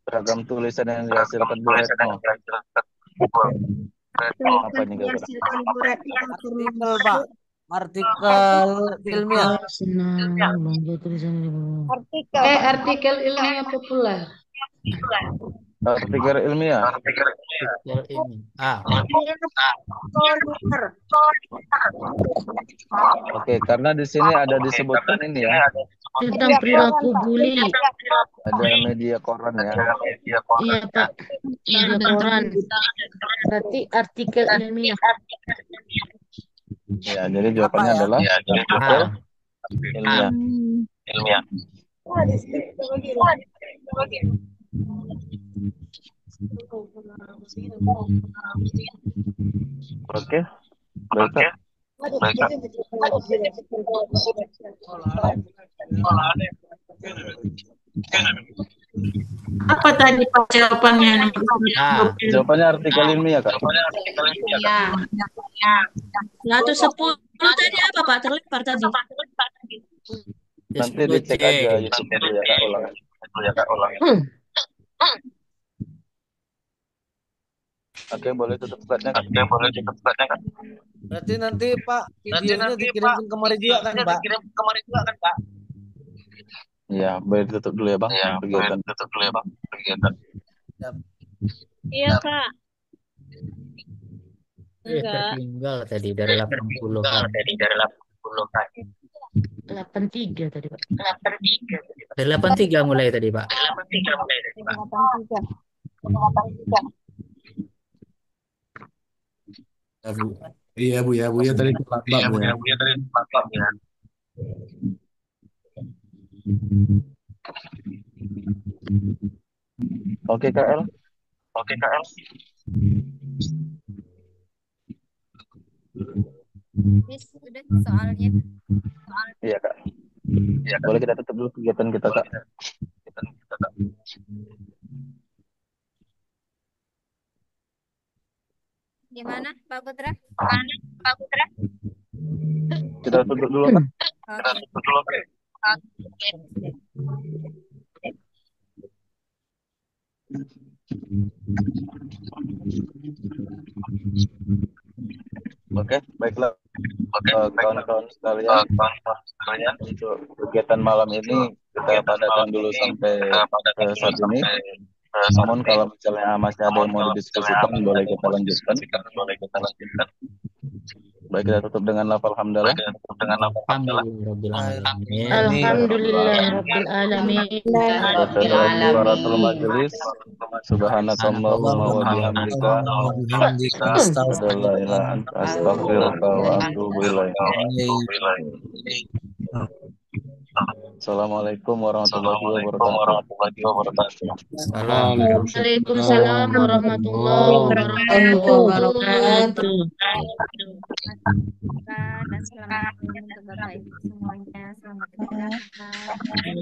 Beragam tulisan yang dihasilkan Bu Retno. Apa ini, Kak? Artikel, Pak. Artikel ilmiah. Artikel ilmiah populer. Artikel ilmiah. Oke, karena di sini ada disebutkan ini ya. Tentang perilaku bully. Ada media koran ya. Iya, Pak. Media koran. Berarti artikel ilmiah. Ya, jadi jawabannya adalah artikel ilmiah. Oke, baik, Kak. Apa tadi Pak jawabannya? Jawabannya artikel ilmiah, Kak. Ya. 110 tadi apa Pak? Terlempar tadi. Nanti dicek aja YouTube dulu ya, Kak, ulang. Oke, boleh tutup slide-nya, Kak. Berarti nanti Pak videonya dikirimkan kemari juga kan, Pak? Iya, boleh ditutup dulu ya, Bang. Kegiatan. Siap. Iya, Kak. Enggak. Tertinggal tadi dari 80 kan. 83 tadi, Pak. Dari 83 mulai tadi, Pak. 83. Ya, Bu. Iya, Bu, ya tadi terlambat, Bu, ya. Oke, KL. Miss, udah soalnya. Iya, Kak. Boleh kita tutup dulu kegiatan kita, Kak. Gimana, Pak Putra? Kita tutup dulu, Kak. Oke. Oke, baiklah. Kawan-kawan sekalian, untuk kegiatan malam ini kita padakan dulu sampai saat ini. Namun kalau misalnya masih ada yang mau didiskusikan, boleh kita lanjutkan. Baik, kita tutup dengan lafal hamdalah. Alhamdulillahirabbil alamin. Waratul majelis. Subhanakallahumma wa bihamdika asyhadu an la ilaha illa anta astaghfiruka wa atubu ilaik. Assalamualaikum warahmatullahi wabarakatuh. Waalaikumsalam warahmatullahi wabarakatuh. Dan selamat untuk Bapak Ibu semuanya. Selamat berjalan.